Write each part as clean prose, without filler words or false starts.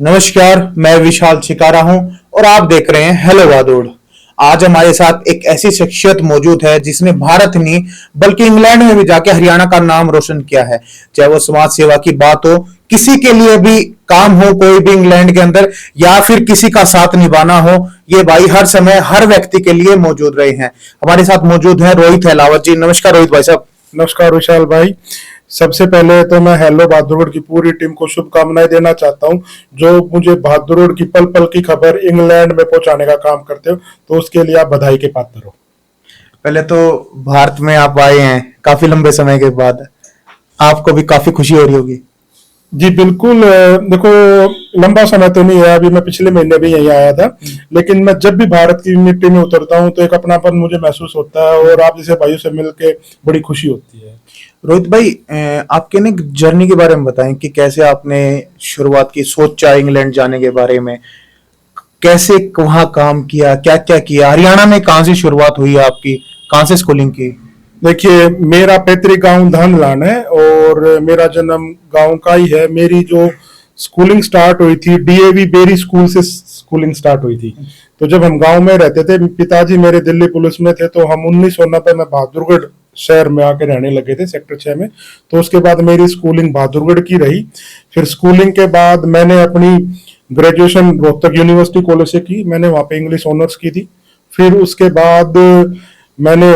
नमस्कार, मैं विशाल छिकारा हूं और आप देख रहे हैं हेलो वादोड़। आज हमारे साथ एक ऐसी शख्सियत मौजूद है जिसने भारत नहीं बल्कि इंग्लैंड में भी जाके हरियाणा का नाम रोशन किया है। चाहे वो समाज सेवा की बात हो, किसी के लिए भी काम हो, कोई भी इंग्लैंड के अंदर, या फिर किसी का साथ निभाना हो, ये भाई हर समय हर व्यक्ति के लिए मौजूद रहे हैं। हमारे साथ मौजूद है रोहित हेलावत जी। नमस्कार रोहित भाई साहब। नमस्कार विशाल भाई। सबसे पहले तो मैं हेलो बहादुरगढ़ की पूरी टीम को शुभकामनाएं देना चाहता हूं, जो मुझे बहादुरगढ़ की पल पल की खबर इंग्लैंड में पहुंचाने का काम करते हो, तो उसके लिए आप बधाई के पात्र हो। पहले तो भारत में आप आए हैं काफी लंबे समय के बाद, आपको भी काफी खुशी हो रही होगी। जी बिल्कुल। देखो, लंबा समय तो नहीं है, अभी मैं पिछले महीने भी यहीं आया था, लेकिन मैं जब भी भारत की मिट्टी में उतरता हूँ तो एक अपनापन मुझे महसूस होता है और आप जैसे भाइयों से मिलके बड़ी खुशी होती है। रोहित भाई, आपके ना जर्नी के बारे में बताएं कि कैसे आपने शुरुआत की, सोचा इंग्लैंड जाने के बारे में, कैसे वहां काम किया, क्या क्या किया, हरियाणा में कहाँ से शुरुआत हुई आपकी, कहाँ से स्कूलिंग की। देखिए, मेरा पैतृक गांव धानलान है और मेरा जन्म गांव का ही है। मेरी जो स्कूलिंग स्टार्ट हुई थी डीएवी बेरी स्कूल से स्कूलिंग स्टार्ट हुई थी। तो जब हम गांव में रहते थे, पिताजी मेरे दिल्ली पुलिस में थे, तो हम 1990 में बहादुरगढ़ शहर में आके रहने लगे थे, सेक्टर 6 में। तो उसके बाद मेरी स्कूलिंग बहादुरगढ़ की रही। फिर स्कूलिंग के बाद मैंने अपनी ग्रेजुएशन रोहतक यूनिवर्सिटी कॉलेज से की। मैंने वहां पे इंग्लिश ऑनर्स की थी। फिर उसके बाद मैंने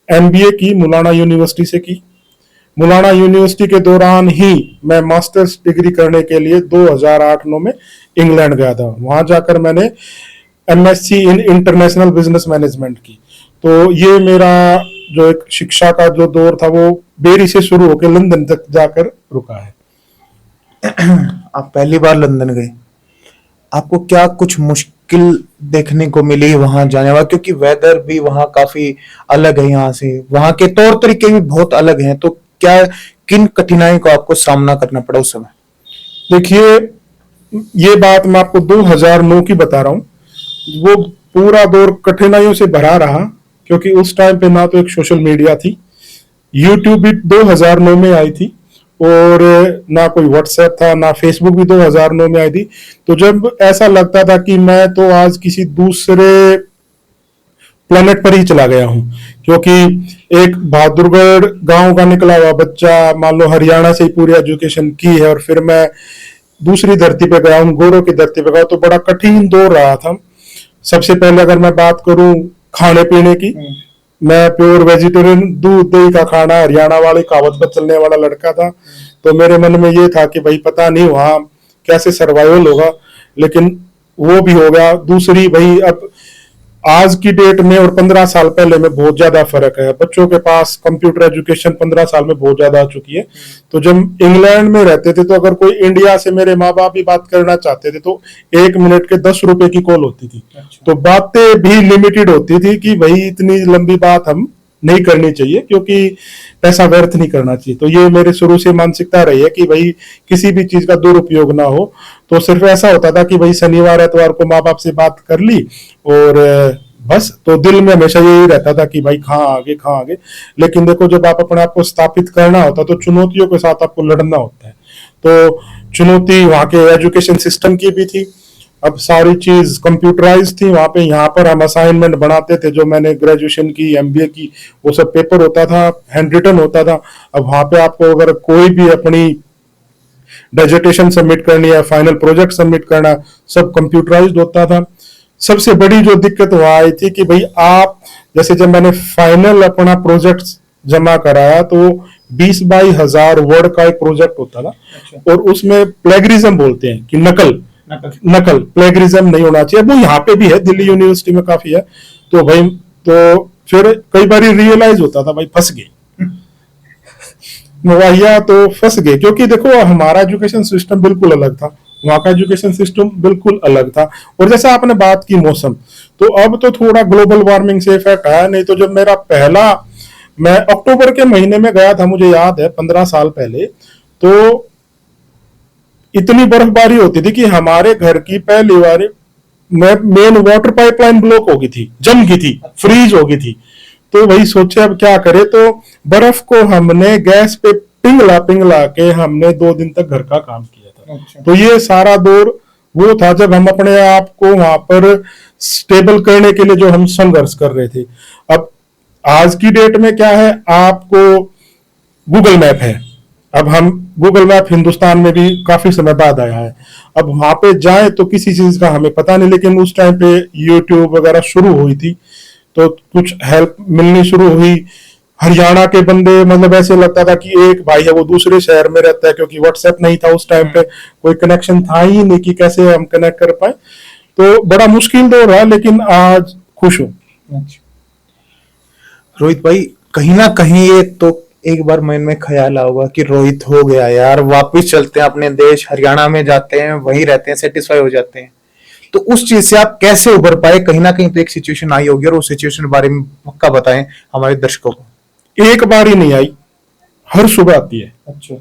एमबीए की मुलाना यूनिवर्सिटी से की। मुलाना यूनिवर्सिटी के दौरान ही मैं मास्टर्स डिग्री करने के लिए 2008-9 में इंग्लैंड गया था। वहां जाकर मैंने MSc in international business management की। तो ये मेरा जो एक शिक्षा का जो दौर था वो बेरी से शुरू होकर लंदन तक जाकर रुका है। आप पहली बार लंदन गए, आपको क्या कुछ मुश्किल देखने को मिली वहां जाने वाला, क्योंकि वेदर भी वहां काफी अलग है यहाँ से, वहां के तौर तरीके भी बहुत अलग हैं, तो क्या किन कठिनाइयों को आपको सामना करना पड़ा उस समय। देखिए, ये बात मैं आपको 2009 की बता रहा हूँ। वो पूरा दौर कठिनाइयों से भरा रहा, क्योंकि उस टाइम पे ना तो एक सोशल मीडिया थी, यूट्यूब भी 2009 में आई थी, और ना कोई व्हाट्सएप था, ना फेसबुक भी 2009 में आई थी। तो जब ऐसा लगता था कि मैं तो आज किसी दूसरे प्लेनेट पर ही चला गया हूं, क्योंकि एक बहादुरगढ़ गांव का निकला हुआ बच्चा, मान लो हरियाणा से ही पूरी एजुकेशन की है, और फिर मैं दूसरी धरती पे गया हूं, गोरों की धरती पे गया, तो बड़ा कठिन दौर रहा था। सबसे पहले अगर मैं बात करूं खाने पीने की, मैं प्योर वेजिटेरियन, दूध दही का खाना, हरियाणा वाली कहावत पर चलने वाला लड़का था। तो मेरे मन में ये था कि भाई पता नहीं वहां कैसे सर्वाइवल होगा, लेकिन वो भी हो गया। दूसरी, भाई अब आज की डेट में और 15 साल पहले में बहुत ज्यादा फर्क है। बच्चों के पास कंप्यूटर एजुकेशन 15 साल में बहुत ज्यादा आ चुकी है। तो जब इंग्लैंड में रहते थे, तो अगर कोई इंडिया से मेरे माँ बाप भी बात करना चाहते थे, तो 1 मिनट के 10 रुपए की कॉल होती थी। तो बातें भी लिमिटेड होती थी कि भाई इतनी लंबी बात हम नहीं करनी चाहिए, क्योंकि पैसा व्यर्थ नहीं करना चाहिए। तो ये मेरे शुरू से मानसिकता रही है कि भाई किसी भी चीज का दुरुपयोग ना हो। तो सिर्फ ऐसा होता था कि भाई शनिवार एतवार को माँ बाप से बात कर ली, और बस। तो दिल में हमेशा यही रहता था कि भाई कहाँ आगे कहाँ आगे। लेकिन देखो, जब आप अपने आप को स्थापित करना होता है, तो चुनौतियों के साथ आपको लड़ना होता है। तो चुनौती वहां के एजुकेशन सिस्टम की भी थी। अब सारी चीज कंप्यूटराइज थी वहां पे। यहाँ पर हम असाइनमेंट बनाते थे, जो मैंने ग्रेजुएशन की, एमबीए की, वो सब पेपर होता था, हैंड रिटन होता था। अब वहां पे आपको अगर कोई भी अपनी डिसर्टेशन सबमिट करनी है, फाइनल प्रोजेक्ट सबमिट करना, सब कंप्यूटराइज्ड होता था। सबसे बड़ी जो दिक्कत वहां आई थी कि भाई आप, जैसे जब मैंने फाइनल अपना प्रोजेक्ट जमा कराया, तो 20 बाई 1000 वर्ड का एक प्रोजेक्ट होता था। अच्छा। और उसमें प्लेगरिज्म बोलते हैं कि नकल नकल प्लेगरिज्म नहीं होना चाहिए। वो यहाँ पे भी है, दिल्ली यूनिवर्सिटी में काफी है। तो भाई, तो फिर कई बार रियलाइज होता था भाई फंस गए मुहैया, तो फंस गए। क्योंकि देखो, हमारा एजुकेशन सिस्टम बिल्कुल अलग था, वहां का एजुकेशन सिस्टम बिल्कुल अलग था। और जैसे आपने बात की मौसम, तो अब तो थोड़ा ग्लोबल वार्मिंग से इफेक्ट आया। नहीं तो जब मेरा पहला, मैं अक्टूबर के महीने में गया था, मुझे याद है 15 साल पहले, तो इतनी बर्फबारी होती थी कि हमारे घर की पहली बार मेन वाटर पाइपलाइन ब्लॉक हो गई थी, जम गई थी, फ्रीज हो गई थी। तो वही सोचे अब क्या करे। तो बर्फ को हमने गैस पे पिघला पिघला के हमने 2 दिन तक घर का काम किया था। अच्छा। तो ये सारा दौर वो था जब हम अपने आप को वहां पर स्टेबल करने के लिए जो हम संघर्ष कर रहे थे। अब आज की डेट में क्या है, आपको गूगल मैप है। अब हम गूगल मैप हिंदुस्तान में भी काफी समय बाद आया है। अब वहां पे जाए तो किसी चीज का हमें पता नहीं, लेकिन उस टाइम पे यूट्यूब वगैरह शुरू हुई थी तो कुछ हेल्प मिलनी शुरू हुई। हरियाणा के बंदे, मतलब ऐसे लगता था कि एक भाई है वो दूसरे शहर में रहता है, क्योंकि व्हाट्सएप नहीं था उस टाइम पे, कोई कनेक्शन था ही नहीं कि कैसे हम कनेक्ट कर पाए। तो बड़ा मुश्किल दौर रहा, लेकिन आज खुश हूं। रोहित भाई, कहीं ना कहीं ये तो एक बार मन में ख्याल आऊंगा कि रोहित हो गया यार, वापस चलते हैं अपने देश, हरियाणा में जाते हैं, वहीं रहते हैं, सेटिस्फाई हो जाते हैं। तो उस चीज से आप कैसे उभर पाए? कहीं ना कहीं तो एक सिचुएशन आई होगी, और उस सिचुएशन के बारे में पक्का बताएं हमारे दर्शकों को। एक बार ही नहीं आई, हर सुबह आती है। अच्छा।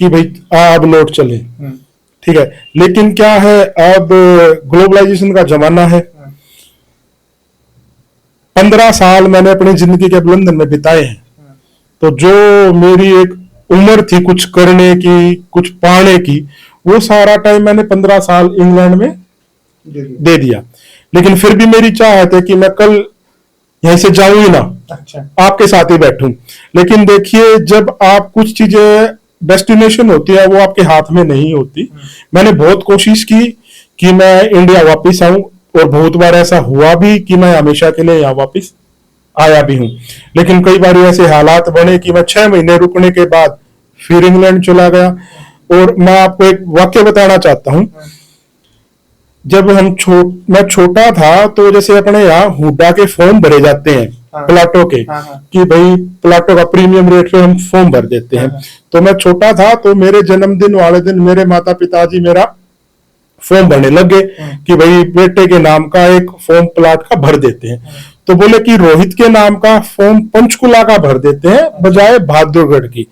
कि भाई अब लौट चले, ठीक है। लेकिन क्या है, अब ग्लोबलाइजेशन का जमाना है। 15 साल मैंने अपनी जिंदगी के लंदन में बिताए हैं। तो जो मेरी एक उम्र थी कुछ करने की, कुछ पाने की, वो सारा टाइम मैंने 15 साल इंग्लैंड में दे दिया। लेकिन फिर भी मेरी चाहत है कि मैं कल यहीं से जाऊं ही ना, अच्छा, आपके साथ ही बैठूं। लेकिन देखिए, जब आप कुछ चीजें डेस्टिनेशन होती है वो आपके हाथ में नहीं होती। मैंने बहुत कोशिश की कि मैं इंडिया वापस आऊं, और बहुत बार ऐसा हुआ भी कि मैं हमेशा के लिए यहाँ वापस आया भी हूं। लेकिन कई बार ऐसे हालात बने कि मैं 6 महीने रुकने के बाद फिर इंग्लैंड चला गया। और मैं आपको एक वाक्य बताना चाहता हूं। जब मैं छोटा था तो जैसे अपने यहाँ हुडा के फॉर्म भरे जाते हैं, प्लाटो के, कि भाई प्लाटो का प्रीमियम रेट पे हम फॉर्म भर देते हैं। तो मैं छोटा था तो मेरे जन्मदिन वाले दिन मेरे माता पिताजी मेरा फॉर्म भरने लग गए कि भाई बेटे के नाम का एक फॉर्म प्लाट का भर देते हैं। तो बोले कि रोहित के नाम का फॉर्म पंचकुला का भर देते हैं बजाय बहादुरगढ़ की।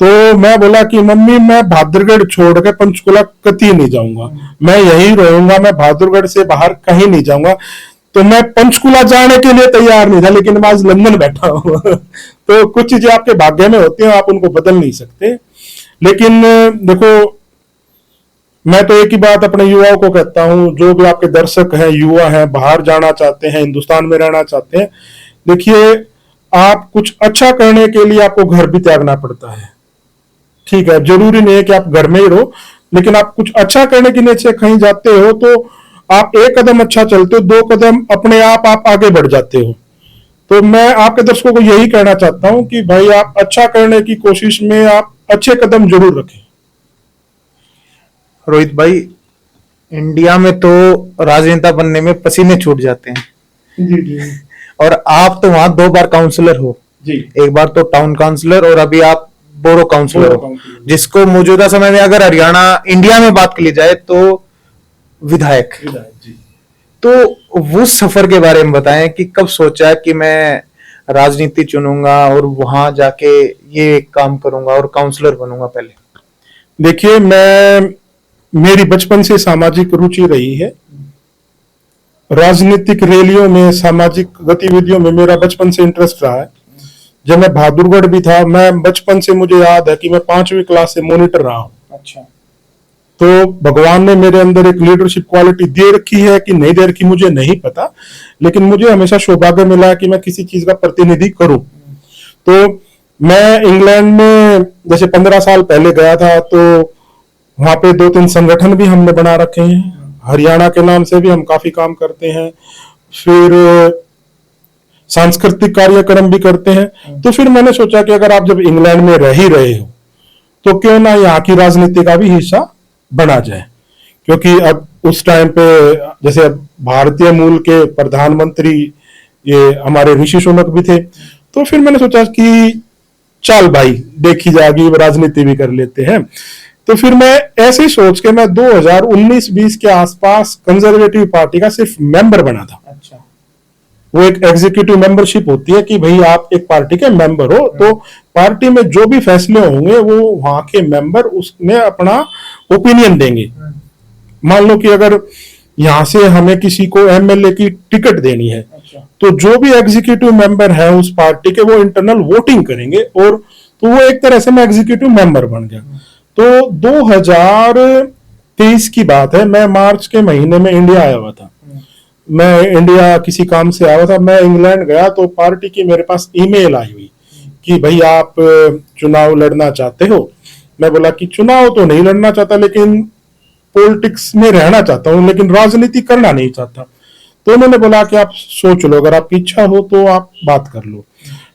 तो मैं बोला कि मम्मी, मैं बहादुरगढ़ छोड़ के पंचकुला कतई नहीं जाऊंगा, मैं यहीं रहूंगा, मैं बहादुरगढ़ से बाहर कहीं नहीं जाऊंगा। तो मैं पंचकुला जाने के लिए तैयार नहीं था, लेकिन मैं आज लंदन बैठा हूं। तो कुछ चीजें आपके भाग्य में होती हैं, आप उनको बदल नहीं सकते। लेकिन देखो, मैं तो एक ही बात अपने युवाओं को कहता हूं, जो भी आपके दर्शक हैं, युवा हैं, बाहर जाना चाहते हैं, हिंदुस्तान में रहना चाहते हैं, देखिए, आप कुछ अच्छा करने के लिए आपको घर भी त्यागना पड़ता है। ठीक है, जरूरी नहीं है कि आप घर में ही रहो, लेकिन आप कुछ अच्छा करने के लिए कहीं जाते हो तो आप एक कदम अच्छा चलते हो, 2 कदम अपने आप आगे बढ़ जाते हो। तो मैं आपके दर्शकों को यही कहना चाहता हूं कि भाई, आप अच्छा करने की कोशिश में आप अच्छे कदम जरूर रखें। रोहित भाई, इंडिया में तो राजनेता बनने में पसीने छूट जाते हैं। जी जी और आप तो वहां 2 बार काउंसलर हो जी। एक बार तो टाउन काउंसलर, और अभी आप बोरो काउंसलर बोरो हो, काउंसलर। जिसको मौजूदा समय में अगर हरियाणा इंडिया में बात की जाए तो विधायक। जी। तो वो सफर के बारे में बताएं कि कब सोचा कि मैं राजनीति चुनूंगा और वहां जाके ये काम करूंगा और काउंसलर बनूंगा पहले। देखिए, मेरी बचपन से सामाजिक रुचि रही है। राजनीतिक रैलियों में, सामाजिक गतिविधियों में मेरा बचपन से इंटरेस्ट रहा है। जब मैं बहादुरगढ़ भी था, मैं बचपन से, मुझे याद है कि मैं 5वीं क्लास से मॉनिटर रहा हूं। अच्छा। तो भगवान ने मेरे अंदर एक लीडरशिप क्वालिटी दे रखी है कि नहीं दे रखी मुझे नहीं पता, लेकिन मुझे हमेशा सौभाग्य मिला कि मैं किसी चीज का प्रतिनिधि करूं। तो मैं इंग्लैंड में जैसे 15 साल पहले गया था, तो वहां पे 2-3 संगठन भी हमने बना रखे हैं। हरियाणा के नाम से भी हम काफी काम करते हैं। फिर सांस्कृतिक कार्यक्रम भी करते हैं। तो फिर मैंने सोचा कि अगर आप जब इंग्लैंड में रह ही रहे हो तो क्यों ना यहाँ की राजनीति का भी हिस्सा बना जाए। क्योंकि अब उस टाइम पे जैसे भारतीय मूल के प्रधानमंत्री ये हमारे ऋषि सुनक भी थे। तो फिर मैंने सोचा कि चल भाई, देखी जाएगी, राजनीति भी कर लेते हैं। तो फिर मैं ऐसे ही सोच के मैं 2019-20 के आसपास कंजर्वेटिव पार्टी का सिर्फ मेंबर बना था। अच्छा। वो एक एग्जीक्यूटिव मेंबरशिप होती है कि भाई आप एक पार्टी के मेंबर हो, तो पार्टी में जो भी फैसले होंगे वो वहां के मेंबर उसमें अपना ओपिनियन देंगे। मान लो कि अगर यहाँ से हमें किसी को एमएलए की टिकट देनी है, तो जो भी एग्जीक्यूटिव मेंबर है उस पार्टी के, वो इंटरनल वोटिंग करेंगे, और तो वो एक तरह से मैं एग्जीक्यूटिव मेंबर बन गया। तो 23 की बात है, मैं मार्च के महीने में इंडिया आया हुआ था। मैं इंडिया किसी काम से आया हुआ था, मैं इंग्लैंड गया तो पार्टी की मेरे पास ईमेल आई हुई कि भाई आप चुनाव लड़ना चाहते हो। मैं बोला कि चुनाव तो नहीं लड़ना चाहता, लेकिन पॉलिटिक्स में रहना चाहता हूँ, लेकिन राजनीति करना नहीं चाहता। तो उन्होंने बोला कि आप सोच लो, अगर आपकी इच्छा हो तो आप बात कर लो।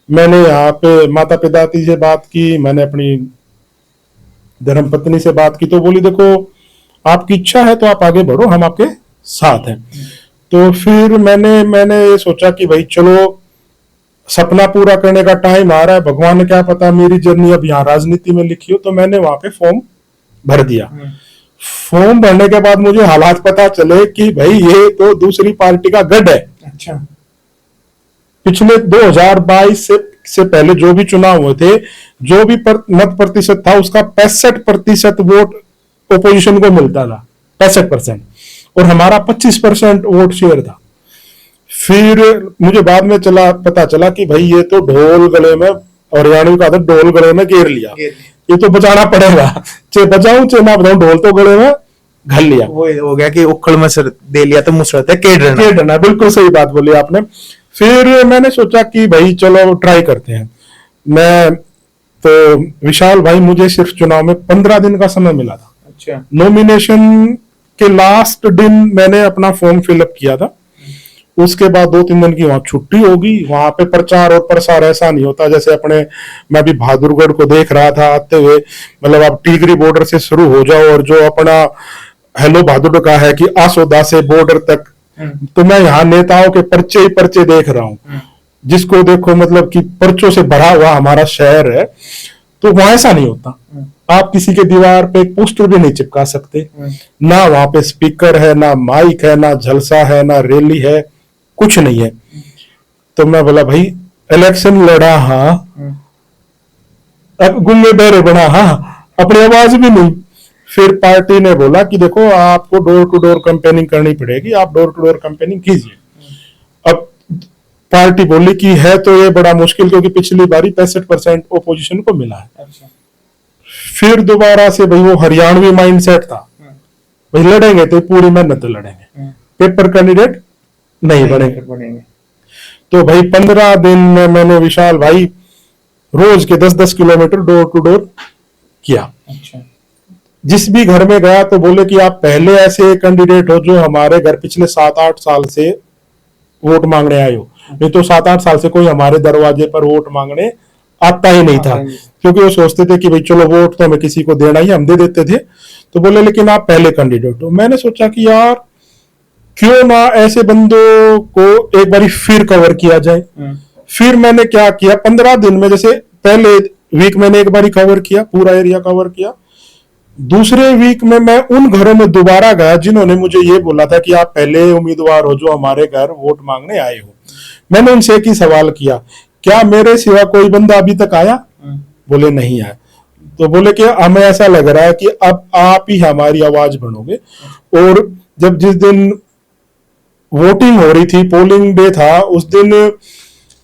मैंने यहाँ पे माता पिता से बात की, मैंने अपनी धर्मपत्नी से बात की, तो बोली देखो आपकी इच्छा है तो आप आगे बढ़ो, हम आपके साथ हैं। तो फिर मैंने ये सोचा कि भाई चलो सपना पूरा करने का टाइम आ रहा है, भगवान ने क्या पता मेरी जर्नी अब यहाँ राजनीति में लिखी हो। तो मैंने वहां पे फॉर्म भर दिया। फॉर्म भरने के बाद मुझे हालात पता चले कि भाई ये तो दूसरी पार्टी का गढ़ है। अच्छा। पिछले 2022 से पहले जो भी चुनाव हुए थे, जो भी मत प्रतिशत था उसका 65% वोट ओपोजिशन को मिलता था, 65%, और हमारा 25% वोट शेयर था। फिर मुझे बाद में पता चला कि भाई ये तो ढोल गले में, हरियाणवी का था, ढोल गले में घेर लिया, ये तो बचाना पड़ेगा, चाहे बचाऊं चाहे ना बचाऊं, ढोल तो गले में घल लिया। वो हो गया कि उखड़ में सर दे लिया तो मुसरत है केड़, बिल्कुल सही बात बोली आपने। फिर मैंने सोचा कि भाई चलो ट्राई करते हैं। मैं तो विशाल भाई, मुझे सिर्फ चुनाव में 15 दिन का समय मिला था। अच्छा। नॉमिनेशन के लास्ट दिन मैंने अपना फॉर्म फिलअप किया था, उसके बाद 2-3 दिन की वहां छुट्टी होगी। वहां पे प्रचार और प्रसार ऐसा नहीं होता जैसे अपने, मैं भी बहादुरगढ़ को देख रहा था आते हुए, मतलब आप टीकरी बॉर्डर से शुरू हो जाओ और जो अपना हेलो बहादुर का है कि आसोदा से बॉर्डर तक, तो मैं यहाँ नेताओं के पर्चे ही पर्चे देख रहा हूँ, जिसको देखो मतलब कि पर्चों से भरा हुआ हमारा शहर है। तो वहां ऐसा नहीं होता, आप किसी के दीवार पे एक पोस्टर भी नहीं चिपका सकते, ना वहां पे स्पीकर है, ना माइक है, ना झलसा है, ना रैली है, कुछ नहीं है। तो मैं बोला भाई इलेक्शन लड़ा, हाँ, अब गुंगे बहरे बना, हाँ, अपनी आवाज भी नहीं। फिर पार्टी ने बोला कि देखो आपको डोर टू डोर कैंपेनिंग करनी पड़ेगी, आप डोर टू डोर कैंपेनिंग कीजिए। अब पार्टी बोली कि है तो ये बड़ा मुश्किल, क्योंकि पिछली बारी 65% ओपोजिशन को मिला है। अच्छा। फिर दोबारा से भाई वो हरियाणवी माइंडसेट था, भाई लड़ेंगे तो पूरी मेहनत लड़ेंगे, पेपर कैंडिडेट नहीं बनेंगे। तो भाई 15 दिन में मैंने विशाल भाई रोज के 10-10 किलोमीटर डोर टू डोर किया। अच्छा। जिस भी घर में गया तो बोले कि आप पहले ऐसे कैंडिडेट हो जो हमारे घर पिछले 7-8 साल से वोट मांगने आए हो, नहीं तो 7-8 साल से कोई हमारे दरवाजे पर वोट मांगने आता ही नहीं था, क्योंकि वो सोचते थे कि भाई चलो वोट तो हमें किसी को देना ही, हम दे देते थे। तो बोले लेकिन आप पहले कैंडिडेट हो। मैंने सोचा कि यार क्यों ना ऐसे बंदों को एक बार फिर कवर किया जाए। फिर मैंने क्या किया, 15 दिन में, जैसे पहले वीक मैंने एक बार कवर किया, पूरा एरिया कवर किया। दूसरे वीक में मैं उन घरों में दोबारा गया जिन्होंने मुझे ये बोला था कि आप पहले उम्मीदवार हो जो हमारे घर वोट मांगने आए हो। मैंने उनसे एक ही सवाल किया, क्या मेरे सिवा कोई बंदा अभी तक आया? बोले नहीं आया। तो बोले कि हमें ऐसा लग रहा है कि अब आप ही हमारी आवाज बनोगे। और जब जिस दिन वोटिंग हो रही थी, पोलिंग डे था, उस दिन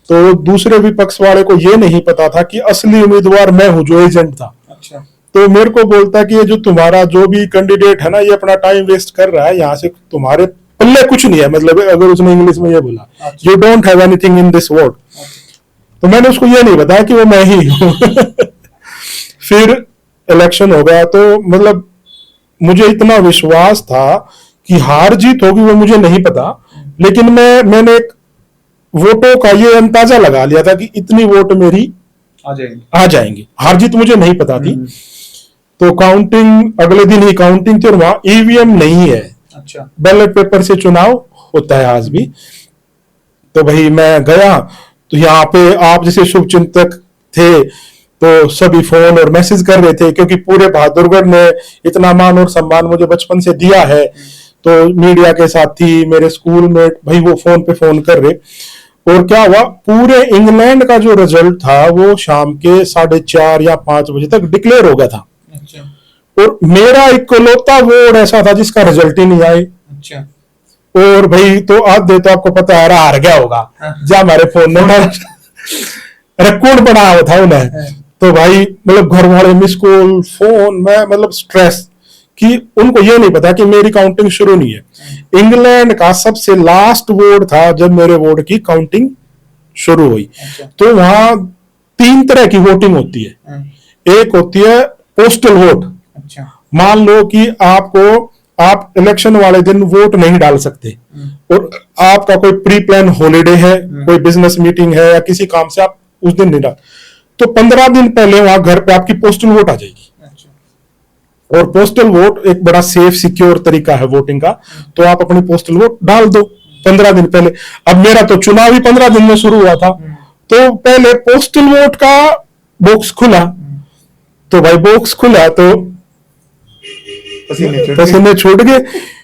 तो दूसरे विपक्ष वाले को ये नहीं पता था कि असली उम्मीदवार मैं हूं जो एजेंट था। अच्छा। तो मेरे को बोलता है कि ये जो तुम्हारा जो भी कैंडिडेट है ना, ये अपना टाइम वेस्ट कर रहा है, यहाँ से तुम्हारे पल्ले कुछ नहीं है, मतलब अगर उसने इंग्लिश में ये बोला, you don't have anything in this world. तो मैंने उसको ये नहीं बताया कि वो मैं ही हूं। फिर इलेक्शन हो गया, तो मतलब मुझे इतना विश्वास था कि हार जीत होगी वो मुझे नहीं पता, लेकिन मैंने एक वोटों का ये अंदाजा लगा लिया था कि इतनी वोट मेरी आ जाएंगी। हार जीत मुझे नहीं पता थी। तो काउंटिंग अगले दिन ही काउंटिंग थी, और वहां ईवीएम नहीं है। अच्छा। बैलेट पेपर से चुनाव होता है आज भी। तो भाई मैं गया, तो यहाँ पे आप जैसे शुभ चिंतक थे तो सभी फोन और मैसेज कर रहे थे, क्योंकि पूरे बहादुरगढ़ ने इतना मान और सम्मान मुझे बचपन से दिया है। तो मीडिया के साथी, मेरे स्कूल में भाई वो फोन पे फोन कर रहे। और क्या हुआ, पूरे इंग्लैंड का जो रिजल्ट था वो शाम के 4:30 या 5 बजे तक डिक्लेयर हो गया था। अच्छा। और मेरा इकलौता वोट ऐसा था जिसका रिजल्ट ही नहीं आए। अच्छा। और भाई तो आधे तो आपको पता है हार गया होगा, जब हमारे फोन में रिकॉर्ड बना हुआ था उन्हें। तो भाई मतलब घर वाले मिस कॉल, फोन, मैं मतलब स्ट्रेस कि उनको ये नहीं पता कि मेरी काउंटिंग शुरू नहीं है। इंग्लैंड का सबसे लास्ट वोट था जब मेरे वोट की काउंटिंग शुरू हुई। तो वहां 3 तरह की वोटिंग होती है। एक होती है पोस्टल वोट। मान लो कि आप इलेक्शन वाले दिन वोट नहीं डाल सकते और आपका कोई प्री प्लान हॉलीडे है, कोई बिजनेस मीटिंग है या किसी काम से आप उस दिन नहीं डाल, तो 15 दिन पहले वहां घर पे आपकी पोस्टल वोट आ जाएगी। और पोस्टल वोट एक बड़ा सेफ सिक्योर तरीका है वोटिंग का, तो आप अपनी पोस्टल वोट डाल दो 15 दिन पहले। अब मेरा तो चुनाव ही 15 दिन में शुरू हुआ था, तो पहले पोस्टल वोट का बॉक्स खुला, तो भाई बॉक्स खुला तो पसीने छूट गए,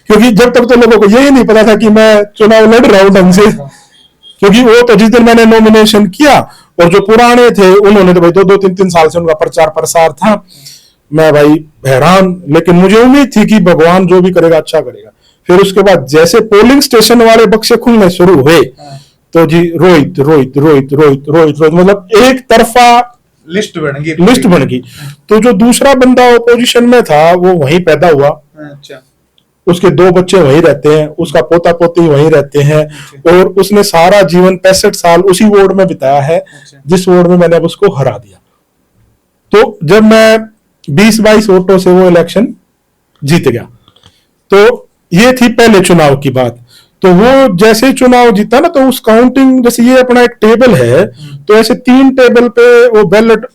क्योंकि जब तक तो लोगों को यही नहीं पता था कि मैं चुनाव लड़ रहा हूं ढंग से। क्योंकि वो तो जिस दिन मैंने नॉमिनेशन किया, और जो पुराने थे उन्होंने तो भाई 2-2-3-3 साल से उनका प्रचार प्रसार था, मैं भाई हैरान। लेकिन मुझे उम्मीद थी कि भगवान जो भी करेगा अच्छा करेगा। फिर उसके बाद जैसे पोलिंग स्टेशन वाले बक्से खुलने शुरू हुए, तो जी रोहित रोहित रोहित रोहित रोहित रोहित, मतलब एक तरफा लिस्ट बन गई। तो जो दूसरा बंदा ओपोजिशन में था वो वहीं पैदा हुआ। अच्छा। उसके 2 बच्चे वहीं रहते हैं, उसका पोता पोती वहीं रहते हैं। और उसने सारा जीवन 65 साल उसी वार्ड में बिताया है जिस वार्ड में मैंने अब उसको हरा दिया। तो जब मैं 20-22 वोटों से वो इलेक्शन जीत गया, तो ये थी पहले चुनाव की बात। तो वो जैसे ही चुनाव जीता ना, तो उस काउंटिंग, जैसे ये अपना एक टेबल है, तो ऐसे 3 टेबल पे वो बैलेट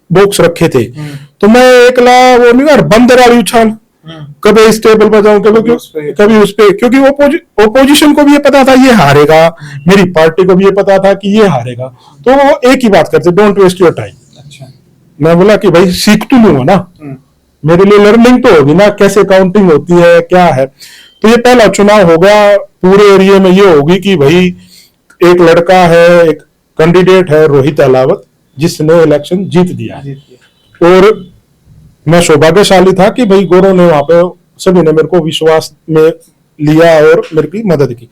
बॉक्स रखे थे। तो मैं एकला वो नहीं यार बंदर वाली उछाल, कभी इस टेबल पर जाऊं कभी उस पे, क्योंकि ओपोजिशन को भी ये पता था ये हारेगा, मेरी पार्टी को भी ये पता था कि ये हारेगा। तो वो एक ही बात करते, डोंट वेस्ट योर टाइम। मैं बोला कि भाई सीख तो लूंगा ना, मेरे लिए लर्निंग तो होगी ना, कैसे काउंटिंग होती है क्या है। तो ये पहला चुनाव होगा पूरे एरिया में। ये होगी कि भाई एक लड़का है, एक कैंडिडेट है रोहित अलावत, जिसने इलेक्शन जीत दिया है। और मैं सौभाग्यशाली था कि भाई गोरों ने वहां पे सभी ने मेरे को विश्वास में लिया और मेरे की मदद की।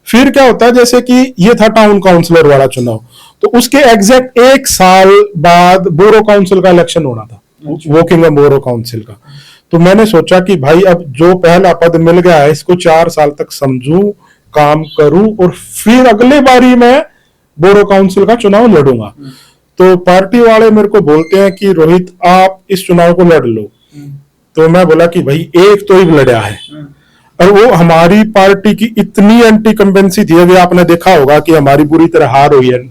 फिर क्या होता है, जैसे कि ये था टाउन काउंसिलर वाला चुनाव, तो उसके एग्जैक्ट 1 साल बाद बोरो काउंसिल का इलेक्शन होना था, वोकिंगम बोरो काउंसिल का। तो मैंने सोचा कि भाई अब जो पहला पद मिल गया है इसको 4 साल तक समझूं, काम करूं, और फिर अगले बारी मैं बोरो काउंसिल का चुनाव लड़ूंगा। तो पार्टी वाले मेरे को बोलते हैं कि रोहित आप इस चुनाव को लड़ लो। तो मैं बोला कि भाई एक तो ही लड़ा है, और वो हमारी पार्टी की इतनी एंटी कंपेंसी थी। अभी आपने देखा होगा कि हमारी बुरी तरह हार हुई है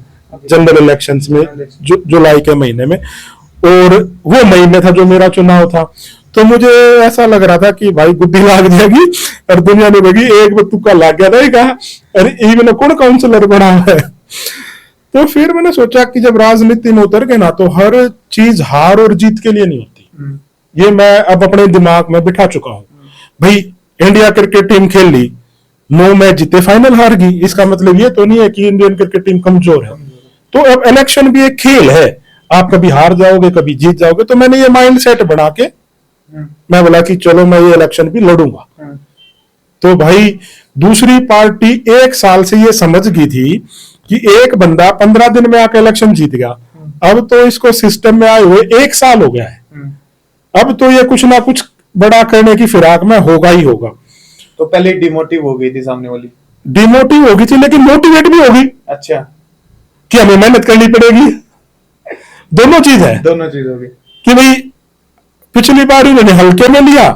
जनरल इलेक्शंस में जुलाई के महीने में, और वो महीने था जो मेरा चुनाव था। तो मुझे ऐसा लग रहा था कि भाई गुद्दी लाग जाएगी और दुनिया ने लगी एक बार तुक्का लाग गया था, कहा अरे इवन कौन काउंसिलर बना है। तो फिर मैंने सोचा कि जब राजनीति में उतर गए ना, तो हर चीज हार और जीत के लिए नहीं होती। ये मैं अब अपने दिमाग में बिठा चुका हूं। भाई इंडिया क्रिकेट टीम खेल ली, 9 मैच जीते, फाइनल हार गई, इसका मतलब ये तो नहीं है कि इंडियन क्रिकेट टीम कमजोर है। तो अब इलेक्शन भी एक खेल है, आप कभी हार जाओगे कभी जीत जाओगे। तो मैंने ये माइंड सेट बना के मैं बोला कि चलो मैं ये इलेक्शन भी लड़ूंगा। तो भाई दूसरी पार्टी 1 साल से ये समझ गई थी कि एक बंदा 15 दिन में आकर इलेक्शन जीत गया, अब तो इसको सिस्टम में आए हुए 1 साल हो गया है, अब तो ये कुछ ना कुछ बड़ा करने की फिराक में होगा ही होगा। तो पहले डिमोटिव हो गई थी सामने वाली, डिमोटिव हो गई थी, लेकिन मोटिवेट भी होगी। अच्छा, कि हमें मेहनत करनी पड़ेगी, दोनों चीज होगी कि भाई पिछली बार उन्होंने हल्के में लिया,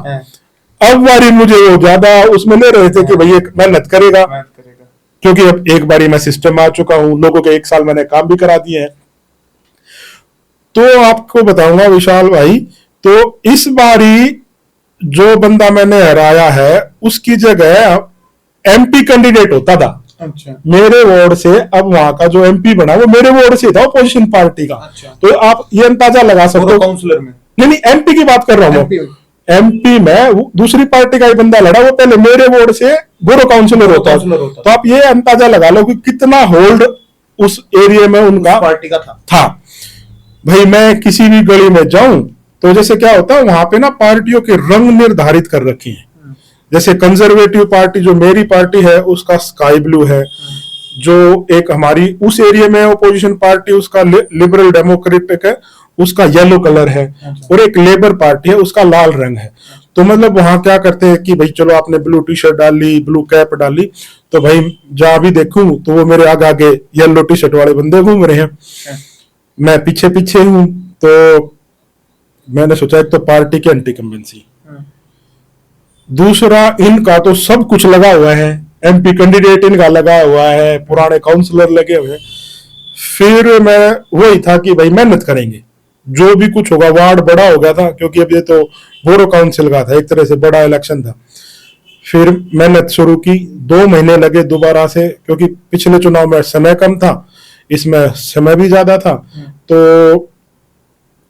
अब बारी मुझे वो ज्यादा उसमें ले रहे थे कि भाई मेहनत करेगा, क्योंकि अब एक बारी मैं सिस्टम आ चुका हूं, लोगों के 1 साल मैंने काम भी करा दिए हैं। तो आपको बताऊंगा विशाल भाई, तो इस बारी जो बंदा मैंने हराया है उसकी जगह एमपी कैंडिडेट होता था। अच्छा। मेरे वार्ड से अब वहां का जो एमपी बना वो मेरे वार्ड से था, अपोजिशन पार्टी का। अच्छा। तो आप ये अंदाजा लगा सकते हो काउंसिलर में, नहीं एमपी की बात कर रहा हूँ। एमपी में दूसरी पार्टी का ही बंदा लड़ा, वो पहले मेरे वार्ड से बोरो काउंसिलर होता। तो आप ये अंदाजा लगा लो कि कितना होल्ड उस एरिया में उनका पार्टी का था। भाई मैं किसी भी गली में जाऊं तो जैसे क्या होता है वहां पे ना पार्टियों के रंग निर्धारित कर रखे हैं। जैसे कंजर्वेटिव पार्टी जो मेरी पार्टी है उसका स्काई ब्लू है, जो एक हमारी उस एरिया में ओपोजिशन पार्टी उसका लिबरल डेमोक्रेटिक है उसका येलो कलर है, और एक लेबर पार्टी है उसका लाल रंग है। तो मतलब वहां क्या करते हैं कि भाई चलो आपने ब्लू टी शर्ट डाली, ब्लू कैप डाली, तो भाई जहां भी देखूं तो वो मेरे आगे आगे येलो टी शर्ट वाले बंदे घूम रहे हैं, मैं पीछे पीछे हूं। तो मैंने सोचा एक तो पार्टी की एंटी कम्बेंसी, दूसरा इनका तो सब कुछ लगा हुआ है, एमपी कैंडिडेट इनका लगा हुआ है, पुराने काउंसलर लगे हुए हैं। फिर मैं वही था कि भाई मेहनत करेंगे, जो भी कुछ होगा। वार्ड बड़ा हो गया था क्योंकि अब ये तो बोरो काउंसिल का था, एक तरह से बड़ा इलेक्शन था। फिर मेहनत शुरू की, 2 महीने लगे दोबारा से, क्योंकि पिछले चुनाव में समय कम था, इसमें समय भी ज्यादा था। तो